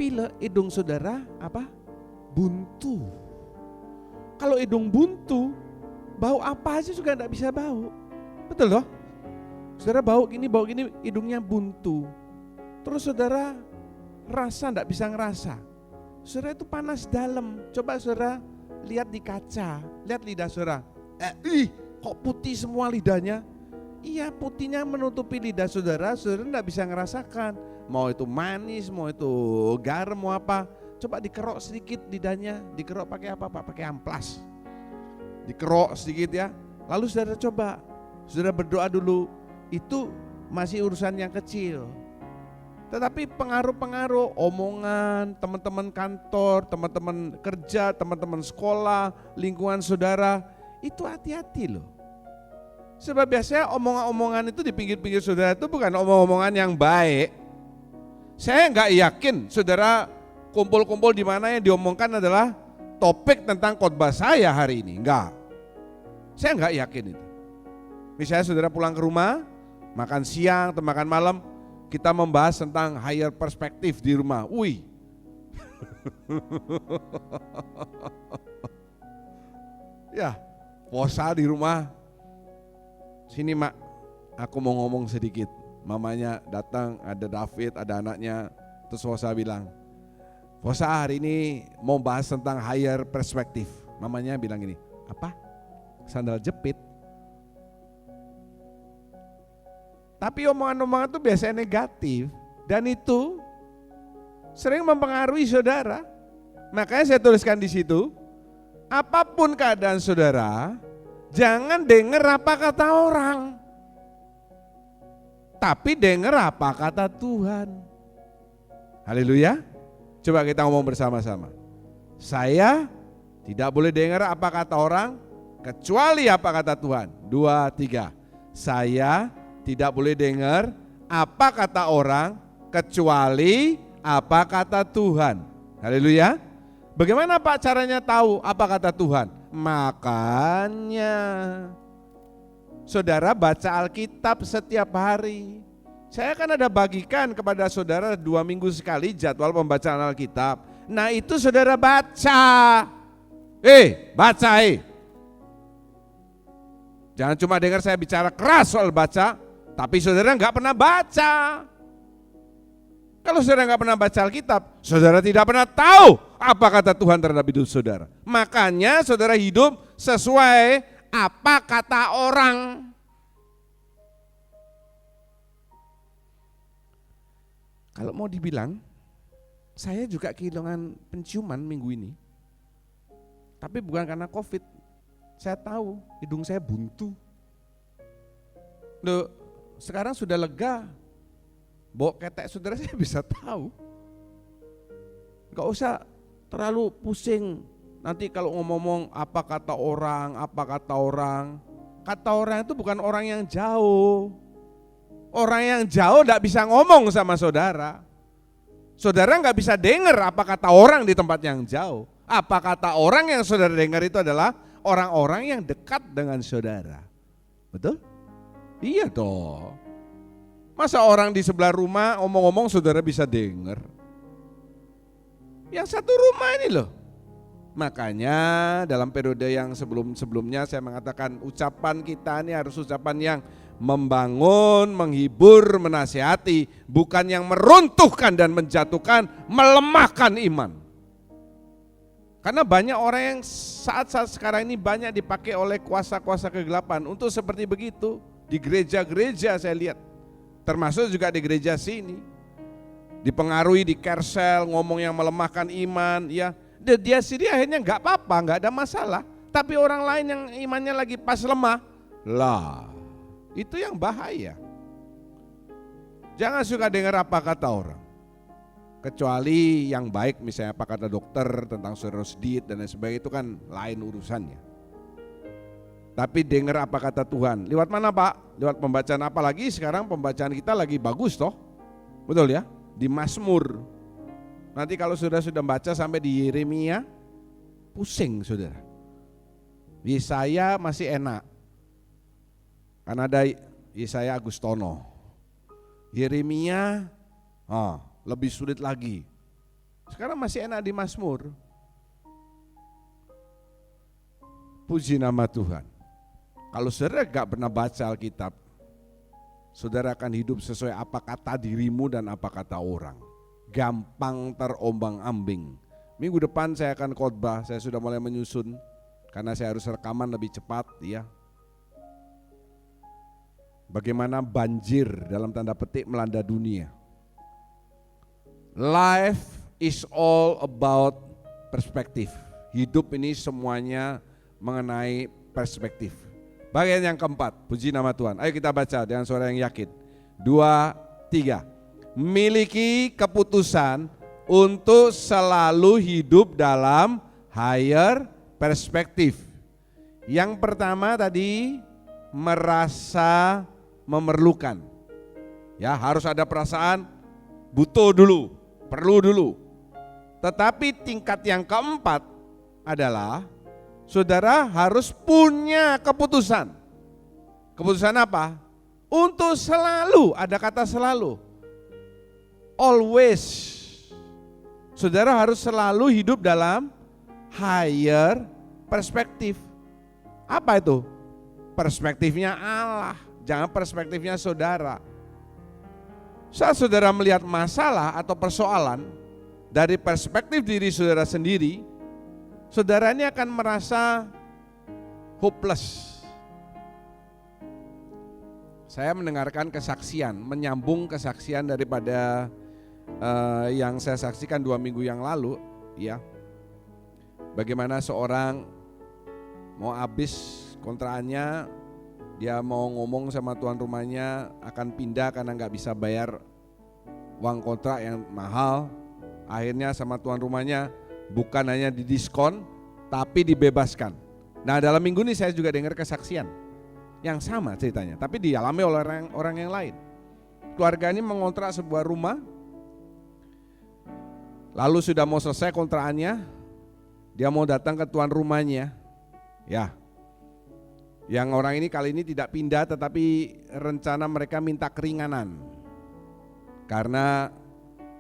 Pilek hidung saudara apa? Buntu. Kalau hidung buntu, bau apa aja juga enggak bisa bau. Betul loh? Saudara bau gini, hidungnya buntu. Terus saudara rasa enggak bisa ngerasa. Saudara itu panas dalam. Coba saudara lihat di kaca, lihat lidah saudara. Kok putih semua lidahnya? Iya, putihnya menutupi lidah saudara, saudara enggak bisa ngerasakan. Mau itu manis, mau itu garam, mau apa. Coba dikerok sedikit lidahnya, dikerok pakai apa Pak? Pakai amplas. Dikerok sedikit ya. Lalu saudara coba, saudara berdoa dulu. Itu masih urusan yang kecil. Tetapi pengaruh-pengaruh omongan teman-teman kantor, teman-teman kerja, teman-teman sekolah, lingkungan saudara, itu hati-hati loh. Sebab biasanya omongan-omongan itu di pinggir-pinggir saudara itu bukan omong-omongan yang baik. Saya enggak yakin saudara kumpul-kumpul di mana yang diomongkan adalah topik tentang khotbah saya hari ini. Enggak. Saya enggak yakin itu. Misalnya saudara pulang ke rumah, makan siang atau makan malam, kita membahas tentang higher perspektif di rumah. Wih. Ya, puasa di rumah. Sini Mak, aku mau ngomong sedikit. Mamanya datang, ada David, ada anaknya. Terus puasa bilang, puasa hari ini mau bahas tentang higher perspektif. Mamanya bilang gini, apa? Sandal jepit. Tapi omongan-omongan itu biasanya negatif dan itu sering mempengaruhi saudara. Makanya saya tuliskan di situ, apapun keadaan saudara, jangan dengar apa kata orang, tapi dengar apa kata Tuhan. Haleluya. Coba kita ngomong bersama-sama. Saya tidak boleh dengar apa kata orang, kecuali apa kata Tuhan. 2, 3. Saya tidak boleh dengar apa kata orang kecuali apa kata Tuhan. Haleluya. Bagaimana Pak caranya tahu apa kata Tuhan? Makanya saudara baca Alkitab setiap hari. Saya kan ada bagikan kepada saudara 2 minggu sekali jadwal pembacaan Alkitab. Nah itu saudara baca. Baca. Jangan cuma dengar saya bicara keras soal baca, tapi saudara enggak pernah baca. Kalau saudara enggak pernah baca Alkitab, saudara tidak pernah tahu apa kata Tuhan terhadap hidup saudara. Makanya saudara hidup sesuai apa kata orang. Kalau mau dibilang, Saya juga kehilangan penciuman minggu ini. Tapi bukan karena COVID. Saya tahu hidung saya buntu. Loh, sekarang sudah lega. Bawa ketek saudara saya bisa tahu. Gak usah terlalu pusing. Nanti kalau ngomong apa kata orang. Kata orang itu bukan orang yang jauh. Orang yang jauh gak bisa ngomong sama saudara. Saudara gak bisa dengar apa kata orang di tempat yang jauh. Apa kata orang yang saudara dengar itu adalah orang-orang yang dekat dengan saudara. Betul? Iya dong. Masa orang di sebelah rumah omong-omong saudara bisa dengar? Yang satu rumah ini loh. Makanya dalam periode yang sebelum-sebelumnya saya mengatakan ucapan kita ini harus ucapan yang membangun, menghibur, menasihati, bukan yang meruntuhkan dan menjatuhkan, melemahkan iman. Karena banyak orang yang saat-saat sekarang ini banyak dipakai oleh kuasa-kuasa kegelapan untuk seperti begitu. Di gereja-gereja saya lihat, termasuk juga di gereja sini. Dipengaruhi di kersel, ngomong yang melemahkan iman, ya. Dia sendiri akhirnya nggak apa-apa, nggak ada masalah. Tapi orang lain yang imannya lagi pas lemah, lah itu yang bahaya. Jangan suka dengar apa kata orang. Kecuali yang baik, misalnya apa kata dokter tentang saudara sedih dan lain sebagainya, itu kan lain urusannya. Tapi dengar apa kata Tuhan. Lewat mana Pak? Lewat pembacaan, apalagi sekarang pembacaan kita lagi bagus toh. Betul ya? Di Mazmur. Nanti kalau sudah baca sampai di Yeremia, pusing saudara. Yesaya masih enak. Karena ada Yesaya Agustono. Yeremia lebih sulit lagi. Sekarang masih enak di Mazmur. Puji nama Tuhan. Kalau saudara gak pernah baca Alkitab, saudara akan hidup sesuai apa kata dirimu dan apa kata orang. Gampang terombang-ambing. Minggu depan saya akan khotbah, saya sudah mulai menyusun karena saya harus rekaman lebih cepat ya. Bagaimana banjir dalam tanda petik melanda dunia. Life is all about perspektif. Hidup ini semuanya mengenai perspektif. Bagian yang keempat, puji nama Tuhan. Ayo kita baca dengan suara yang yakin. 2, 3. Miliki keputusan untuk selalu hidup dalam higher perspektif. Yang pertama tadi, merasa memerlukan. Ya, harus ada perasaan butuh dulu, perlu dulu. Tetapi tingkat yang keempat adalah saudara harus punya keputusan. Keputusan apa? Untuk selalu, ada kata selalu. Always. Saudara harus selalu hidup dalam higher perspektif. Apa itu? Perspektifnya Allah, jangan perspektifnya saudara. Saat saudara melihat masalah atau persoalan dari perspektif diri saudara sendiri, saudara ini akan merasa hopeless. Saya mendengarkan kesaksian, menyambung kesaksian daripada yang saya saksikan 2 minggu yang lalu, ya. Bagaimana seorang mau habis kontrakannya, dia mau ngomong sama tuan rumahnya akan pindah karena nggak bisa bayar uang kontrak yang mahal. Akhirnya sama tuan rumahnya bukan hanya didiskon, tapi dibebaskan. Nah dalam minggu ini saya juga dengar kesaksian yang sama ceritanya, tapi dialami oleh orang yang lain. Keluarga ini mengontrak sebuah rumah, lalu sudah mau selesai kontrakannya, dia mau datang ke tuan rumahnya, ya. Yang orang ini kali ini tidak pindah, tetapi rencana mereka minta keringanan. Karena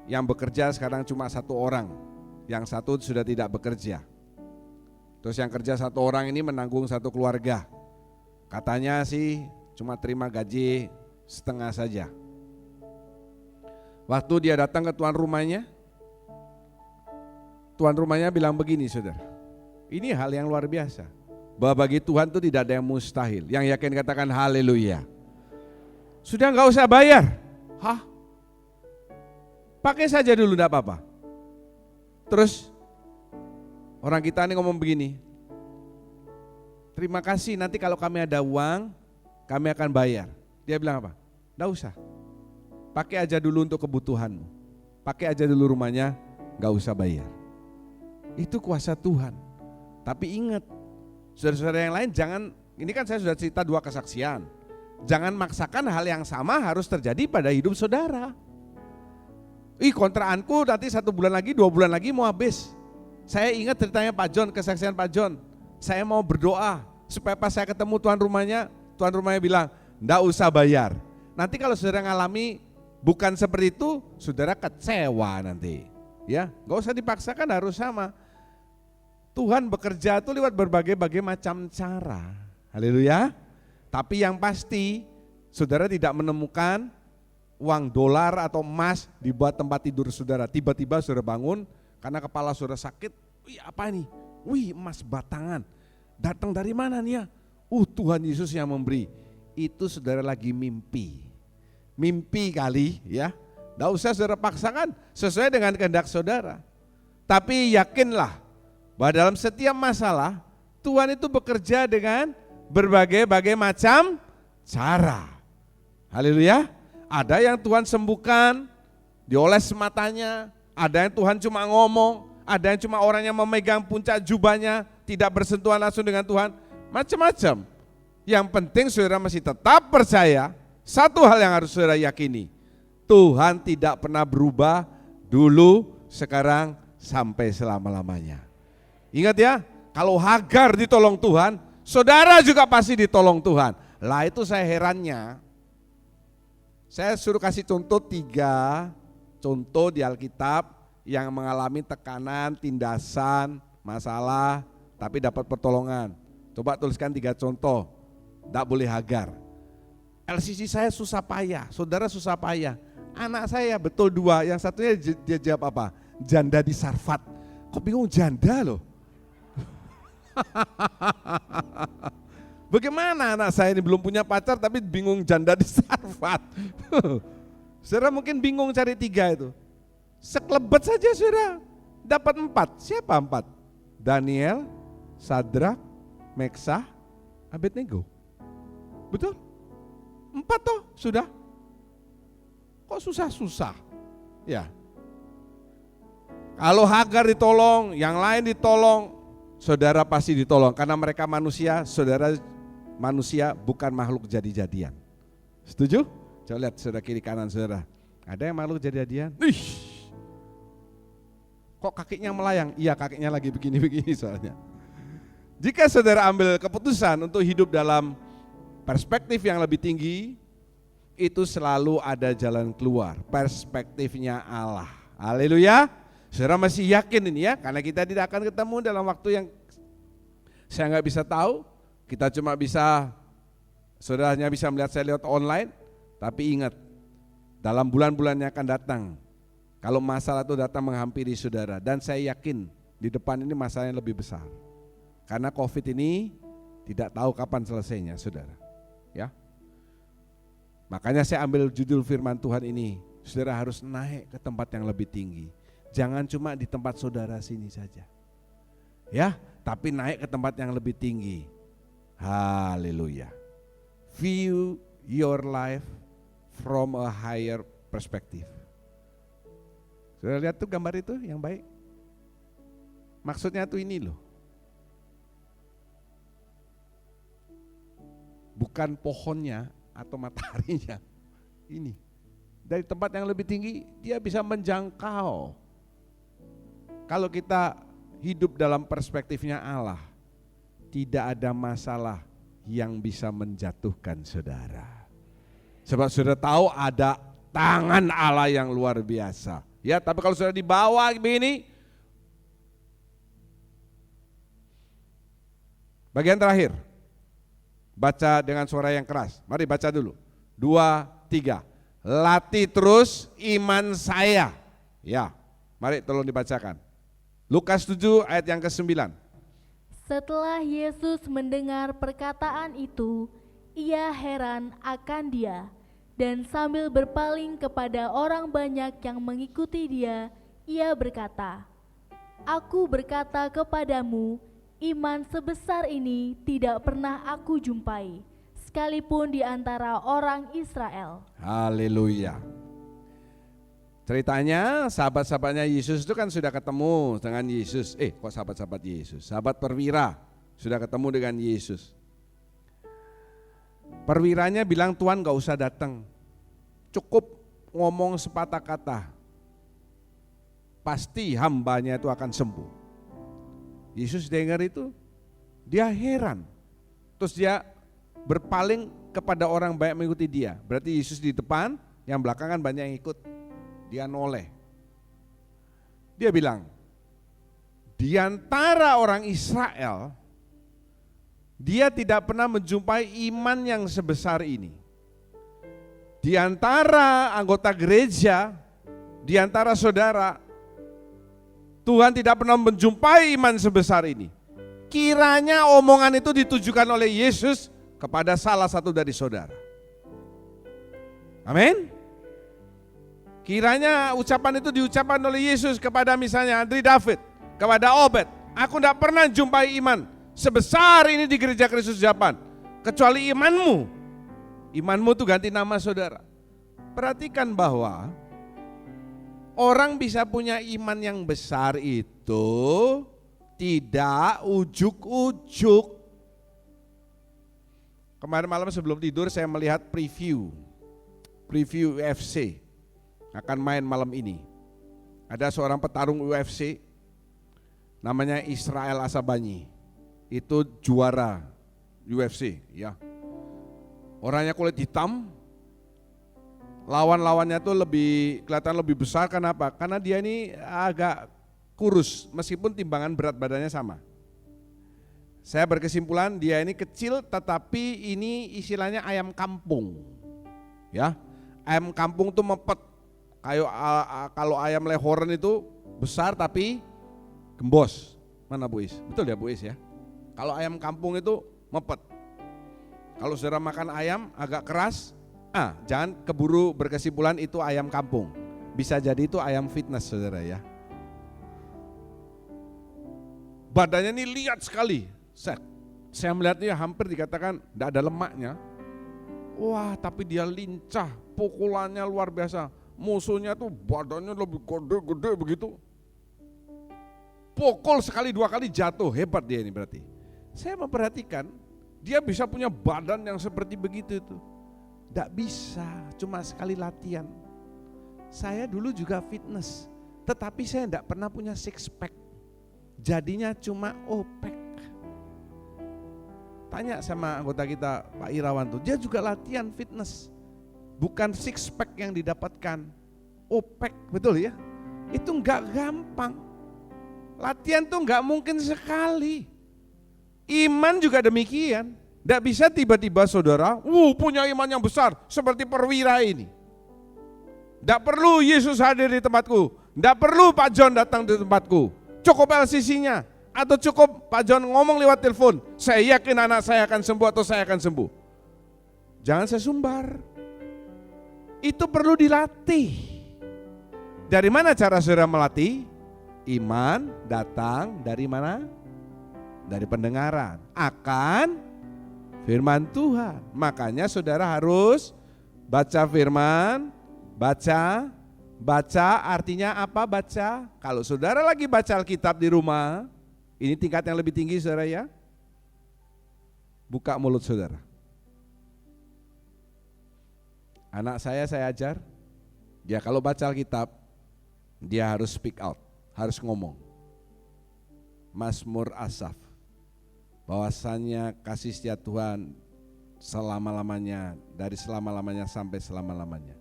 yang bekerja sekarang cuma 1 orang, yang satu sudah tidak bekerja. Terus yang kerja 1 orang ini menanggung 1 keluarga. Katanya sih cuma terima gaji setengah saja. Waktu dia datang ke tuan rumahnya bilang begini saudara, ini hal yang luar biasa. Bahwa bagi Tuhan itu tidak ada yang mustahil. Yang yakin katakan haleluya. Sudah gak usah bayar. Hah? Pakai saja dulu enggak apa-apa. Terus orang kita ini ngomong begini, terima kasih, nanti kalau kami ada uang, kami akan bayar. Dia bilang apa? Nggak usah, pakai aja dulu untuk kebutuhanmu. Pakai aja dulu rumahnya, nggak usah bayar. Itu kuasa Tuhan. Tapi ingat, saudara-saudara yang lain jangan, ini kan saya sudah cerita 2 kesaksian. Jangan maksakan hal yang sama harus terjadi pada hidup saudara. Kontraanku nanti 1 bulan lagi, 2 bulan lagi mau habis. Saya ingat ceritanya Pak John, kesaksian Pak John. Saya mau berdoa supaya pas saya ketemu tuan rumahnya bilang, enggak usah bayar. Nanti kalau saudara ngalami bukan seperti itu, saudara kecewa nanti. Ya, enggak usah dipaksakan harus sama. Tuhan bekerja itu lewat berbagai macam cara. Haleluya. Tapi yang pasti, saudara tidak menemukan uang dolar atau emas dibuat tempat tidur saudara. Tiba-tiba saudara bangun karena kepala saudara sakit. Wih, apa ini? Wih, emas batangan. Datang dari mana nih ya? Tuhan Yesus yang memberi. Itu saudara lagi mimpi. Mimpi kali ya. Nggak usah saudara paksakan sesuai dengan kehendak saudara. Tapi yakinlah bahwa dalam setiap masalah Tuhan itu bekerja dengan berbagai macam cara. Haleluya. Ada yang Tuhan sembuhkan, dioles matanya, ada yang Tuhan cuma ngomong, ada yang cuma orangnya memegang puncak jubahnya, tidak bersentuhan langsung dengan Tuhan, macam-macam. Yang penting saudara masih tetap percaya, satu hal yang harus saudara yakini, Tuhan tidak pernah berubah dulu, sekarang, sampai selama-lamanya. Ingat ya, kalau Hagar ditolong Tuhan, saudara juga pasti ditolong Tuhan. Lah itu saya herannya. Saya suruh kasih contoh 3 contoh di Alkitab yang mengalami tekanan, tindasan, masalah, tapi dapat pertolongan. Coba tuliskan 3 contoh, tidak boleh Hagar. LCC saya susah payah, saudara susah payah. Anak saya betul 2, yang satunya dia jawab apa? Janda di Sarfat. Kok bingung janda loh? Bagaimana anak saya ini belum punya pacar tapi bingung janda di Sarfat. Saudara mungkin bingung cari 3 itu. Sekelebet saja saudara, dapat 4. Siapa 4? Daniel, Sadrak, Meksah, Abednego. Betul? 4 toh sudah. Kok susah-susah? Ya. Kalau Hagar ditolong, yang lain ditolong, saudara pasti ditolong. Karena mereka manusia, saudara manusia bukan makhluk jadi-jadian. Setuju? Coba lihat saudara kiri kanan saudara. Ada yang makhluk jadi-jadian? Kok kakinya melayang? Iya, kakinya lagi begini-begini soalnya. Jika saudara ambil keputusan untuk hidup dalam perspektif yang lebih tinggi, itu selalu ada jalan keluar. Perspektifnya Allah. Haleluya. Saudara masih yakin ini ya, karena kita tidak akan ketemu dalam waktu yang saya nggak bisa tahu. Kita cuma bisa, saudara hanya bisa melihat saya lewat online. Tapi ingat, dalam bulan-bulan yang akan datang, kalau masalah itu datang menghampiri saudara, dan saya yakin di depan ini masalah yang lebih besar. Karena COVID ini tidak tahu kapan selesainya saudara. Ya, makanya saya ambil judul firman Tuhan ini, saudara harus naik ke tempat yang lebih tinggi. Jangan cuma di tempat saudara sini saja. Ya, tapi naik ke tempat yang lebih tinggi. Haleluya. View your life from a higher perspective. Sudah lihat tuh gambar itu yang baik? Maksudnya tuh ini loh. Bukan pohonnya atau mataharinya. Ini. Dari tempat yang lebih tinggi dia bisa menjangkau. Kalau kita hidup dalam perspektifnya Allah, tidak ada masalah yang bisa menjatuhkan saudara. Sebab saudara tahu ada tangan Allah yang luar biasa. Ya, tapi kalau saudara di bawah begini, bagian terakhir, baca dengan suara yang keras. Mari baca dulu. 2, 3. Latih terus iman saya. Ya, mari tolong dibacakan. Lukas 7 ayat yang ke-9. Setelah Yesus mendengar perkataan itu, ia heran akan dia, dan sambil berpaling kepada orang banyak yang mengikuti dia, ia berkata, Aku berkata kepadamu, iman sebesar ini tidak pernah aku jumpai, sekalipun di antara orang Israel. Haleluya. Ceritanya sahabat-sahabatnya Yesus itu kan sudah ketemu dengan Yesus. Kok sahabat-sahabat Yesus? Sahabat perwira sudah ketemu dengan Yesus. Perwiranya bilang, Tuhan gak usah datang, cukup ngomong sepatah kata, pasti hambanya itu akan sembuh. Yesus dengar itu, dia heran. Terus dia berpaling kepada orang banyak mengikuti dia. Berarti Yesus di depan, yang belakangan banyak yang ikut. Dia noleh. Dia bilang, di antara orang Israel, dia tidak pernah menjumpai iman yang sebesar ini. Di antara anggota gereja, di antara saudara, Tuhan tidak pernah menjumpai iman sebesar ini. Kiranya omongan itu ditujukan oleh Yesus kepada salah satu dari saudara. Amin. Kiranya ucapan itu diucapkan oleh Yesus kepada misalnya Andri David, kepada Obed. Aku tidak pernah jumpai iman sebesar ini di gereja Kristus Japan, kecuali imanmu. Imanmu itu ganti nama saudara. Perhatikan bahwa orang bisa punya iman yang besar itu tidak ujuk-ujuk. Kemarin malam sebelum tidur saya melihat preview UFC akan main malam ini. Ada seorang petarung UFC namanya Israel Asabanyi. Itu juara UFC ya. Orangnya kulit hitam. Lawan-lawannya tuh kelihatan lebih besar. Kenapa? Karena dia ini agak kurus meskipun timbangan berat badannya sama. Saya berkesimpulan dia ini kecil tetapi ini istilahnya ayam kampung. Ya. Ayam kampung tuh mepet. Kayak kalau ayam lehoran itu besar tapi gembos. Mana Bu Is? Betul ya Bu Is ya? Kalau ayam kampung itu mepet. Kalau saudara makan ayam agak keras, jangan keburu berkesimpulan itu ayam kampung. Bisa jadi itu ayam fitness saudara ya. Badannya ini lihat sekali. Saya melihatnya hampir dikatakan tidak ada lemaknya. Wah tapi dia lincah, pukulannya luar biasa. Musuhnya tuh badannya lebih gede-gede begitu. Pukul sekali dua kali jatuh, hebat dia ini berarti. Saya memperhatikan dia bisa punya badan yang seperti begitu itu. Tidak bisa, cuma sekali latihan. Saya dulu juga fitness, tetapi saya tidak pernah punya six pack. Jadinya cuma opek. Tanya sama anggota kita Pak Irawan tuh, dia juga latihan fitness. Bukan six pack yang didapatkan, opek, betul ya? Itu enggak gampang. Latihan tuh enggak mungkin sekali. Iman juga demikian. Tidak bisa tiba-tiba saudara, punya iman yang besar seperti perwira ini. Tidak perlu Yesus hadir di tempatku. Tidak perlu Pak John datang di tempatku. Cukup LCC-nya. Atau cukup Pak John ngomong lewat telepon. Saya yakin anak saya akan sembuh atau saya akan sembuh. Jangan sesumbar. Itu perlu dilatih. Dari mana cara saudara melatih? Iman datang dari mana? Dari pendengaran akan firman Tuhan. Makanya saudara harus baca firman, baca artinya apa baca? Kalau saudara lagi baca Alkitab di rumah, ini tingkat yang lebih tinggi saudara ya. Buka mulut saudara. Anak saya ajar, dia kalau baca Alkitab, dia harus speak out, harus ngomong. Mazmur Asaf, bahwasannya kasih setia Tuhan selama-lamanya, dari selama-lamanya sampai selama-lamanya.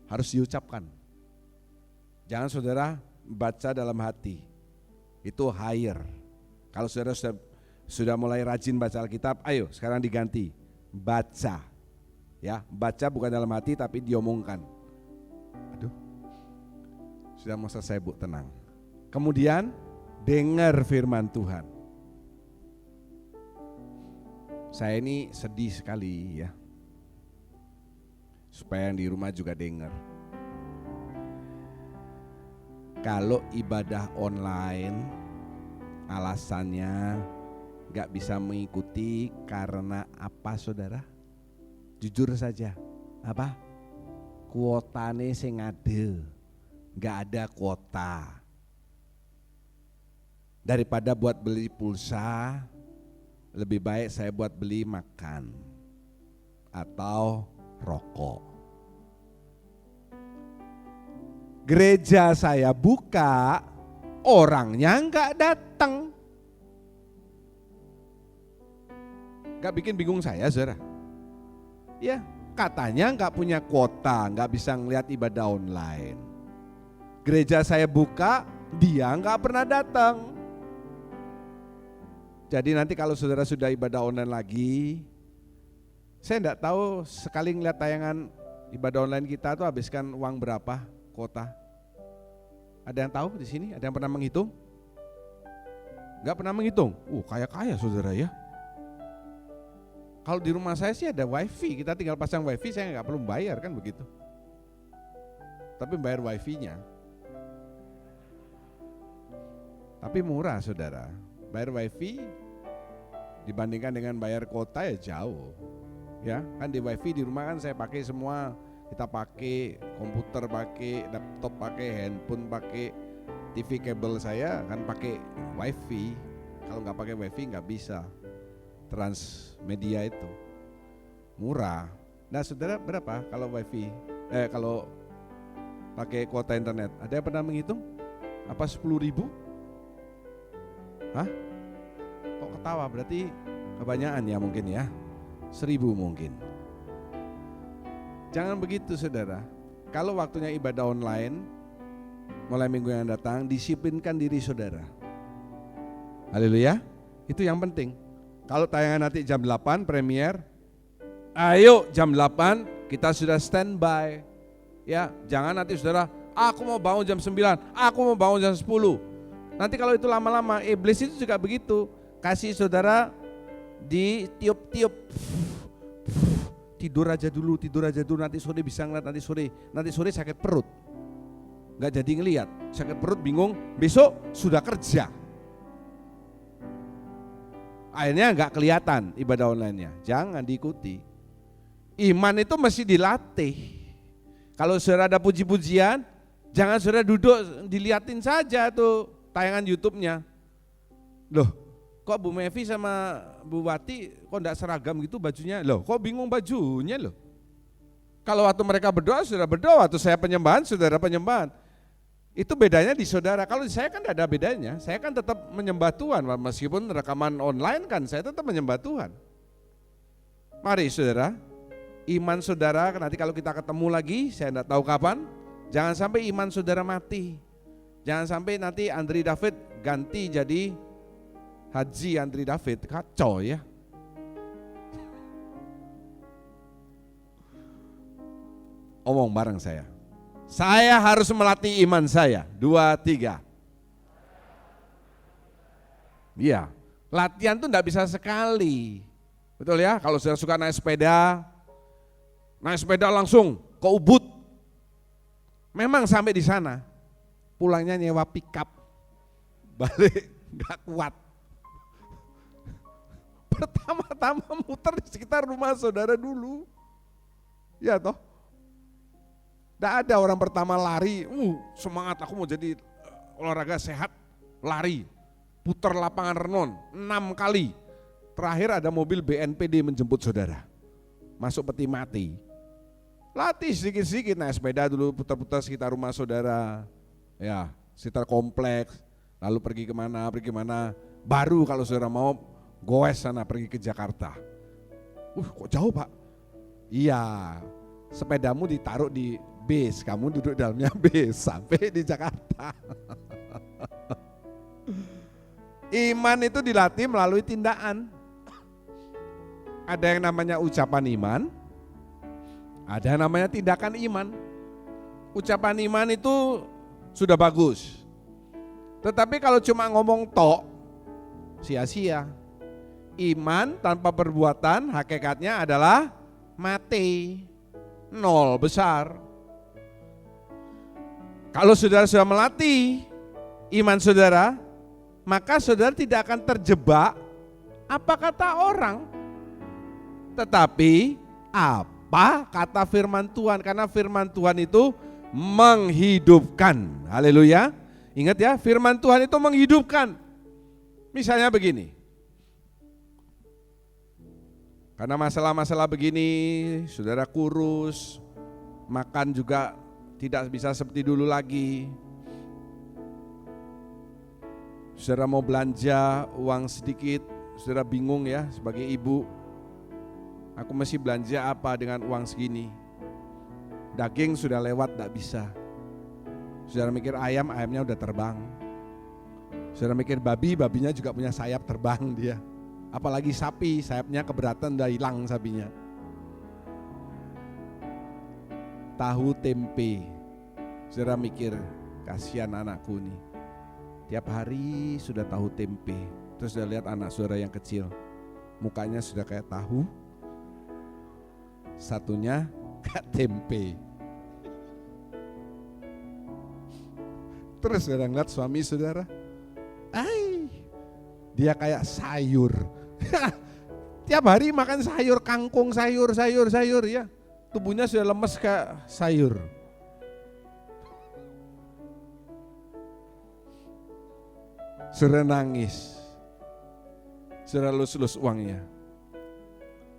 Harus diucapkan. Jangan saudara baca dalam hati, itu higher. Kalau saudara sudah mulai rajin baca Alkitab, ayo sekarang diganti, baca. Ya, baca bukan dalam hati tapi diomongkan. Aduh, sudah mau selesai Bu, tenang. Kemudian dengar firman Tuhan. Saya ini sedih sekali ya, supaya yang di rumah juga dengar. Kalau ibadah online Alasannya gak bisa mengikuti karena apa saudara? Jujur saja, apa? Kuotane sing ada, gak ada kuota. Daripada buat beli pulsa, lebih baik saya buat beli makan atau rokok. Gereja saya buka, orangnya nggak datang. Nggak bikin bingung saya, saudara? Ya, katanya nggak punya kuota, nggak bisa ngeliat ibadah online. Gereja saya buka, dia nggak pernah datang. Jadi nanti kalau saudara sudah ibadah online lagi, saya enggak tahu sekali ngeliat tayangan ibadah online kita tuh habiskan uang berapa kuota. Ada yang tahu di sini? Ada yang pernah menghitung? Enggak pernah menghitung? Kaya-kaya saudara ya. Kalau di rumah saya sih ada wifi, kita tinggal pasang wifi, saya enggak perlu bayar kan begitu. Tapi bayar wifi-nya. Tapi murah saudara. Bayar wifi dibandingkan dengan bayar kuota ya jauh. Ya, kan di wifi di rumah kan saya pakai semua, kita pakai komputer, pakai laptop, pakai handphone, pakai TV kabel saya kan pakai wifi. Kalau nggak pakai wifi nggak bisa. Transmedia itu murah. Nah, saudara berapa kalau wifi? Kalau pakai kuota internet? Ada yang pernah menghitung? Apa 10.000? Hah? Kok ketawa? Berarti kebanyakan ya mungkin ya. 1.000 mungkin. Jangan begitu saudara. Kalau waktunya ibadah online, mulai minggu yang datang, disiplinkan diri saudara. Haleluya. Itu yang penting. Kalau tayangan nanti jam 8 premier, ayo jam 8 kita sudah standby. Ya, jangan nanti saudara, aku mau bangun jam 9, aku mau bangun jam 10. Nanti kalau itu lama-lama, iblis itu juga begitu. Kasih saudara di tiup-tiup. Tidur aja dulu, nanti sore bisa ngeliat, nanti sore sakit perut. Gak jadi ngeliat, sakit perut bingung, besok sudah kerja. Akhirnya gak kelihatan ibadah online-nya, jangan diikuti. Iman itu mesti dilatih. Kalau saudara ada puji-pujian, jangan saudara duduk diliatin saja tuh tayangan YouTube-nya. Loh, kok Bu Mevi sama Bu Wati kok enggak seragam gitu bajunya? Loh, kok bingung bajunya loh? Kalau waktu mereka berdoa, saudara berdoa, waktu saya penyembahan, saudara penyembahan. Itu bedanya di saudara. Kalau di saya kan tidak ada bedanya. Saya kan tetap menyembah Tuhan, meskipun rekaman online kan saya tetap menyembah Tuhan. Mari saudara, iman saudara nanti kalau kita ketemu lagi, saya tidak tahu kapan, jangan sampai iman saudara mati. Jangan sampai nanti Andri David ganti jadi Haji Andri David, kacau ya. Omong bareng saya. Saya harus melatih iman saya. 2, 3. Iya, latihan tuh enggak bisa sekali. Betul ya, kalau saya suka naik sepeda langsung ke Ubud. Memang sampai di sana. Pulangnya nyewa pickup, balik gak kuat. Pertama-tama muter di sekitar rumah saudara dulu. Ya toh. Gak ada orang pertama lari, semangat aku mau jadi olahraga sehat, lari. Putar lapangan renon 6 kali. Terakhir ada mobil BNPD menjemput saudara. Masuk peti mati. Latih sedikit-sedikit naik sepeda dulu, putar-putar sekitar rumah saudara. Ya, sekitar kompleks, lalu pergi kemana, baru kalau saudara mau goes sana pergi ke Jakarta. Kok jauh Pak? Iya, sepedamu ditaruh di bis, kamu duduk dalamnya bis sampai di Jakarta. Iman itu dilatih melalui tindakan. Ada yang namanya ucapan iman, ada yang namanya tindakan iman. Ucapan iman itu sudah bagus. Tetapi kalau cuma ngomong tok, sia-sia. Iman tanpa perbuatan hakikatnya adalah mati, nol besar. Kalau saudara sudah melatih iman saudara, maka saudara tidak akan terjebak apa kata orang, tetapi apa kata firman Tuhan, karena firman Tuhan itu menghidupkan. Haleluya. Ingat ya, firman Tuhan itu menghidupkan. Misalnya begini, karena masalah-masalah begini, saudara kurus, makan juga tidak bisa seperti dulu lagi. Saudara mau belanja uang sedikit, saudara bingung ya sebagai ibu, aku mesti belanja apa dengan uang segini. Daging sudah lewat, tidak bisa. Saudara mikir ayam, ayamnya udah terbang. Saudara mikir babi, babinya juga punya sayap terbang dia. Apalagi sapi, sayapnya keberatan, udah hilang sapinya. Tahu tempe, saudara mikir kasihan anakku nih. Tiap hari sudah tahu tempe, terus sudah lihat anak saudara yang kecil, mukanya sudah kayak tahu, satunya kayak tempe. Terus saudara ngeliat suami saudara, dia kayak sayur. Tiap hari makan sayur, kangkung, sayur ya. Tubuhnya sudah lemes kayak sayur. Saudara nangis, saudara lus-lus uangnya.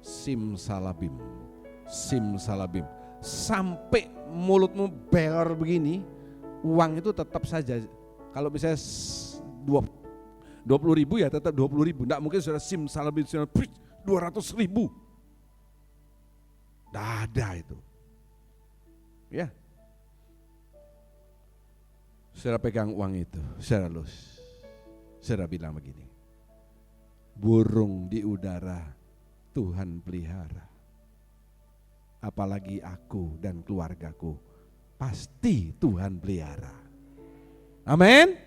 Simsalabim, sampai mulutmu beor begini, uang itu tetap saja, kalau misalnya 20.000 ya tetap 20.000, enggak mungkin saudara simsalabim 200.000. Tidak ada itu. Ya. Saudara pegang uang itu, saudara lus. Saudara bilang begini, burung di udara Tuhan pelihara, apalagi aku dan keluargaku pasti Tuhan pelihara. Amin.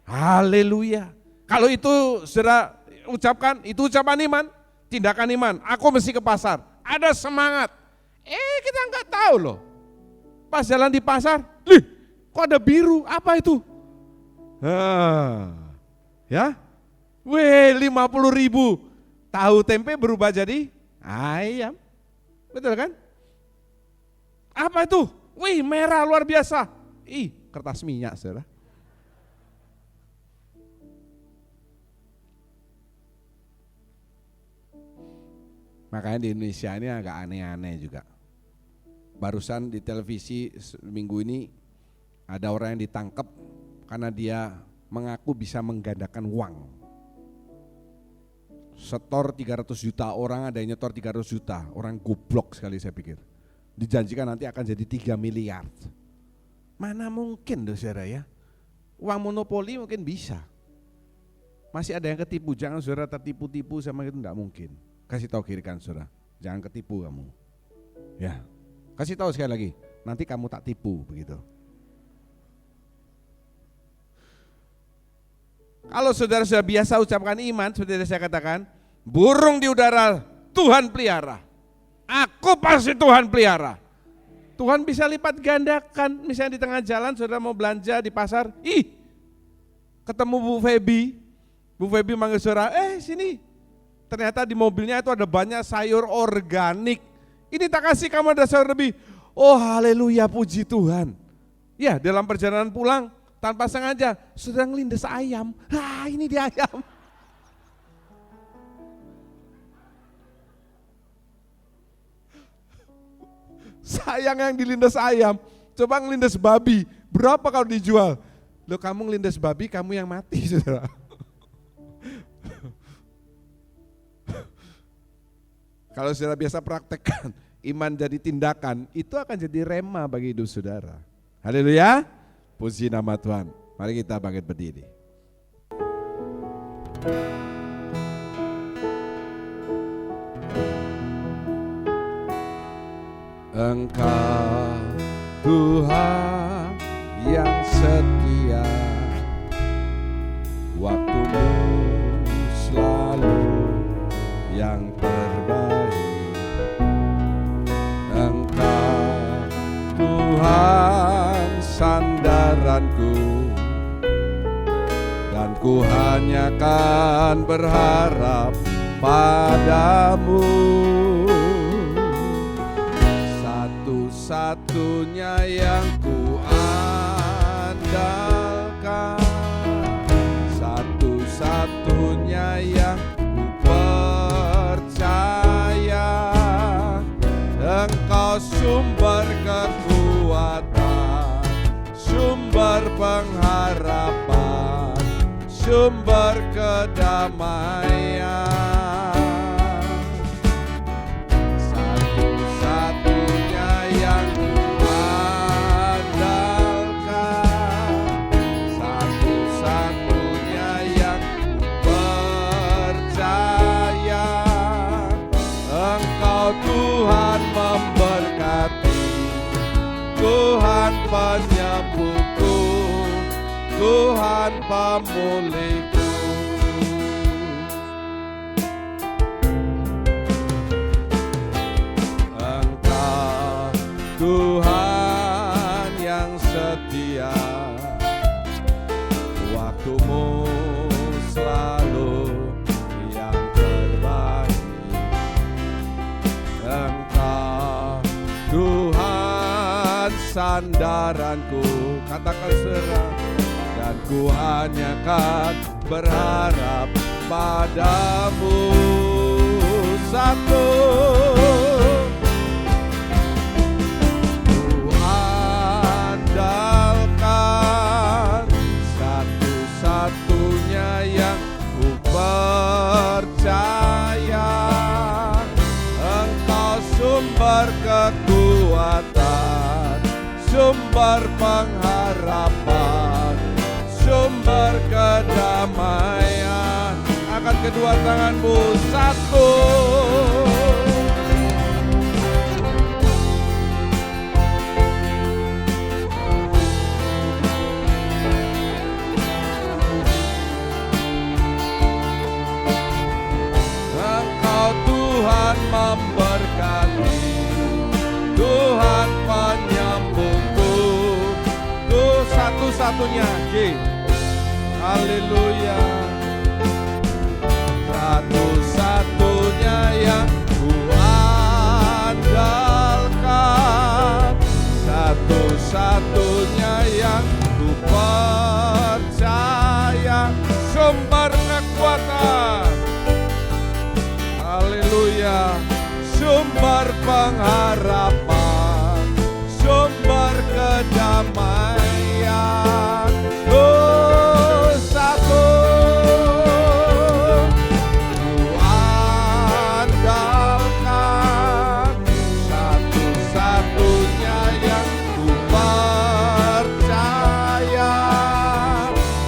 Haleluya. Kalau itu saudara ucapkan, itu ucapan iman, tindakan iman. Aku mesti ke pasar, ada semangat. Kita nggak tahu loh. Pas jalan di pasar, kok ada biru? Apa itu? Ya, 50.000. Tahu tempe berubah jadi ayam. Betul kan? Apa itu? Merah luar biasa. Kertas minyak, saudara. Makanya di Indonesia ini agak aneh-aneh juga. Barusan di televisi minggu ini ada orang yang ditangkap karena dia mengaku bisa menggandakan uang. Setor 300 juta, orang ada yang nyetor 300 juta. Orang goblok sekali saya pikir. Dijanjikan nanti akan jadi 3 miliar. Mana mungkin saudara ya. Uang monopoli mungkin bisa. Masih ada yang ketipu, jangan saudara tertipu-tipu sama itu, enggak mungkin. Kasih tahu kiri kan saudara, jangan ketipu kamu. Ya, kasih tahu sekali lagi, nanti kamu tak tipu begitu. Kalau saudara sudah biasa ucapkan iman, seperti saya katakan, burung di udara Tuhan pelihara. Aku pasti Tuhan pelihara. Tuhan bisa lipat gandakan. Misalnya di tengah jalan saudara mau belanja di pasar, ketemu Bu Febi. Bu Febi manggil saudara, sini. Ternyata di mobilnya itu ada banyak sayur organik. Ini tak kasih kamu ada sayur lebih. Oh haleluya, puji Tuhan. Ya, dalam perjalanan pulang, tanpa sengaja, sudah ngelindes ayam. Ini dia ayam. Sayang yang dilindes ayam. Coba ngelindes babi. Berapa kalau dijual? Loh kamu ngelindes babi, kamu yang mati, saudara. Kalau saudara biasa praktekkan, iman jadi tindakan, itu akan jadi rema bagi hidup saudara. Haleluya. Puji nama Tuhan. Mari kita bangkit berdiri. Engkau Tuhan yang setia, waktumu selalu yang terbaik. Engkau Tuhan sandaranku, dan ku hanya hanya kan berharap padamu. Satu-satunya yang ku andalkan, satu-satunya yang ku percaya. Engkau sumber kekuatan, sumber pengharapan, sumber kedamaian. Satu-satunya yang ku andalkan, satu-satunya yang ku percaya. Engkau Tuhan memberkati, Tuhan penyembuhku, Tuhan pemulihku. Engkau Tuhan yang setia, waktumu selalu yang terbaik. Engkau Tuhan sandaranku, katakan serang, dan ku hanya kan berharap padamu. Satu, ku andalkan, satu-satunya yang ku percaya. Engkau sumber kekuatan, sumber pengharapan, sumber kedamaian. Angkat kedua tanganmu, satu. Engkau Tuhan memberkati, Tuhan penyembuhku, Tuh satu-satunya. Haleluya. Satu-satunya yang ku andalkan, satu-satunya yang ku percaya, sumber kekuatan. Haleluya. Sumber pengharapan, sumber kedamaian. Oh, satu, ku andalkan, satu-satunya yang ku percaya.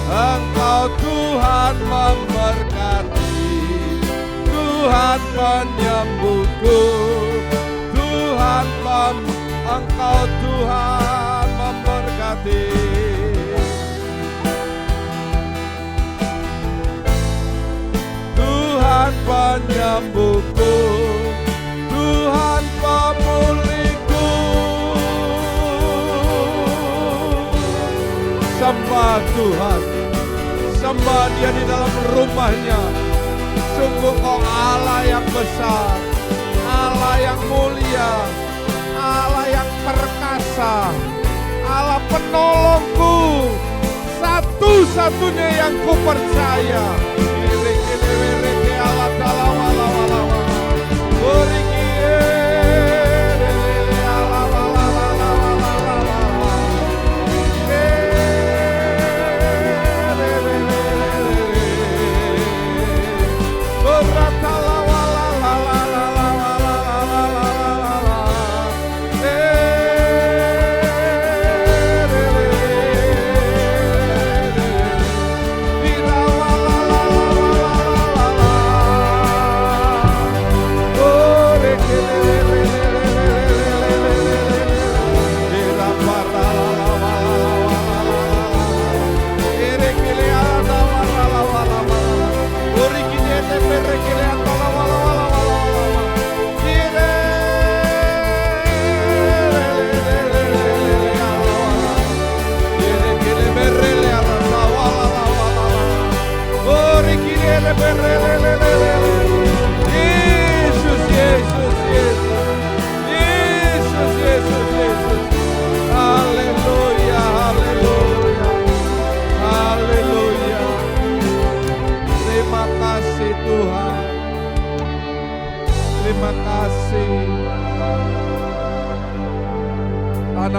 Engkau Tuhan memberkati, Tuhan penyembuhku, Tuhan Engkau Tuhan memberkati. Tuhan penyembuhku, Tuhan pemulihku. Sembah Tuhan, sembah Dia di dalam rumahnya. Sungguh Kau Allah yang besar, Allah yang mulia, Allah yang perkasa, Allah penolongku, satu-satunya yang ku percaya.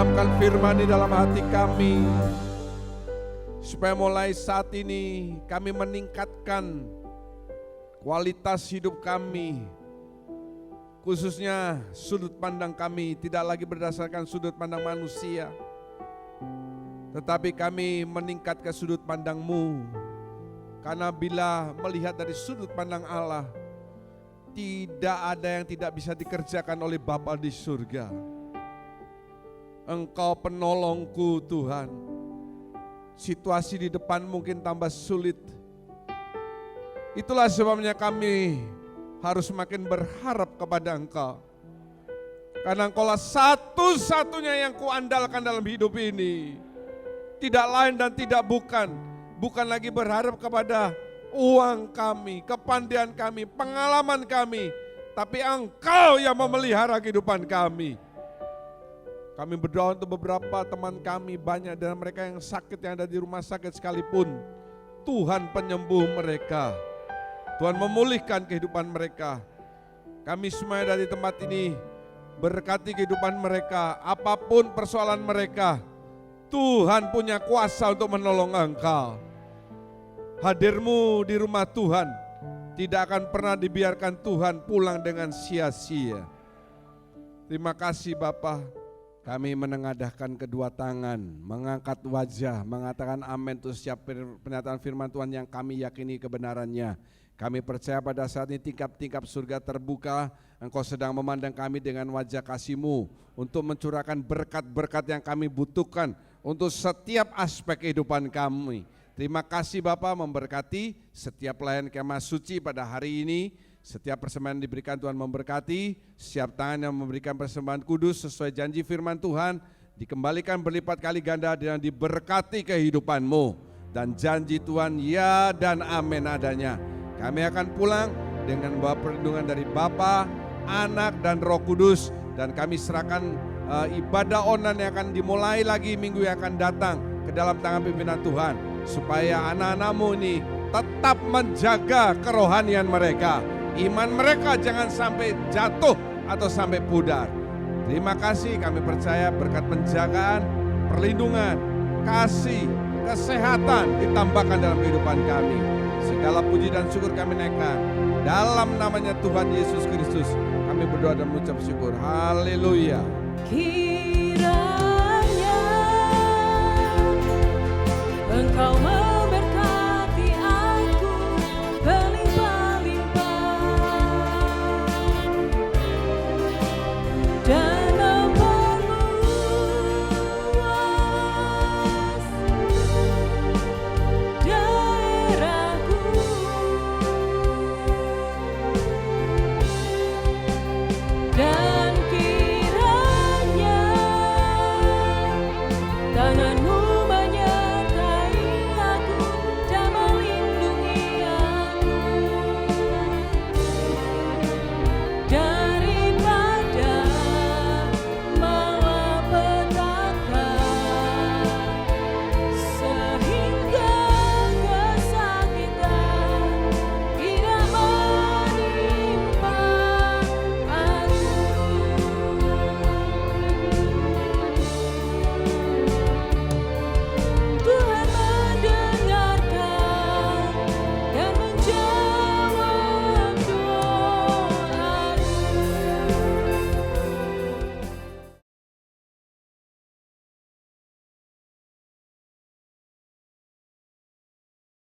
tanamkan firman di dalam hati kami, supaya mulai saat ini kami meningkatkan kualitas hidup kami, khususnya sudut pandang kami tidak lagi berdasarkan sudut pandang manusia, tetapi kami meningkat ke sudut pandang-Mu. Karena bila melihat dari sudut pandang Allah, tidak ada yang tidak bisa dikerjakan oleh Bapa di surga. Engkau penolongku Tuhan. Situasi di depan mungkin tambah sulit. Itulah sebabnya kami harus makin berharap kepada Engkau. Karena Engkaulah satu-satunya yang kuandalkan dalam hidup ini. Tidak lain dan tidak bukan. Bukan lagi berharap kepada uang kami, kepandaian kami, pengalaman kami. Tapi Engkau yang memelihara kehidupan kami. Kami berdoa untuk beberapa teman kami, banyak dari mereka yang sakit, yang ada di rumah sakit sekalipun. Tuhan penyembuh mereka. Tuhan memulihkan kehidupan mereka. Kami semua dari tempat ini berkati kehidupan mereka. Apapun persoalan mereka, Tuhan punya kuasa untuk menolong engkau. Hadirmu di rumah Tuhan tidak akan pernah dibiarkan Tuhan pulang dengan sia-sia. Terima kasih Bapa. Kami menengadahkan kedua tangan, mengangkat wajah, mengatakan amin untuk setiap pernyataan firman Tuhan yang kami yakini kebenarannya. Kami percaya pada saat ini tingkap-tingkap surga terbuka, Engkau sedang memandang kami dengan wajah kasih-Mu untuk mencurahkan berkat-berkat yang kami butuhkan untuk setiap aspek kehidupan kami. Terima kasih Bapa, memberkati setiap pelayan kemah suci pada hari ini. Setiap persembahan diberikan Tuhan memberkati, setiap tangan yang memberikan persembahan kudus sesuai janji firman Tuhan, dikembalikan berlipat kali ganda dan diberkati kehidupan-Mu. Dan janji Tuhan ya dan amin adanya. Kami akan pulang dengan bawa perlindungan dari Bapa, Anak dan Roh Kudus. Dan kami serahkan ibadah online yang akan dimulai lagi minggu yang akan datang ke dalam tangan pimpinan Tuhan. Supaya anak-anak-Mu ini tetap menjaga kerohanian mereka. Iman mereka jangan sampai jatuh atau sampai pudar. Terima kasih, kami percaya berkat penjagaan, perlindungan, kasih, kesehatan ditambahkan dalam kehidupan kami. Segala puji dan syukur kami naikkan dalam namanya Tuhan Yesus Kristus. Kami berdoa dan mengucap syukur. Haleluya. Kira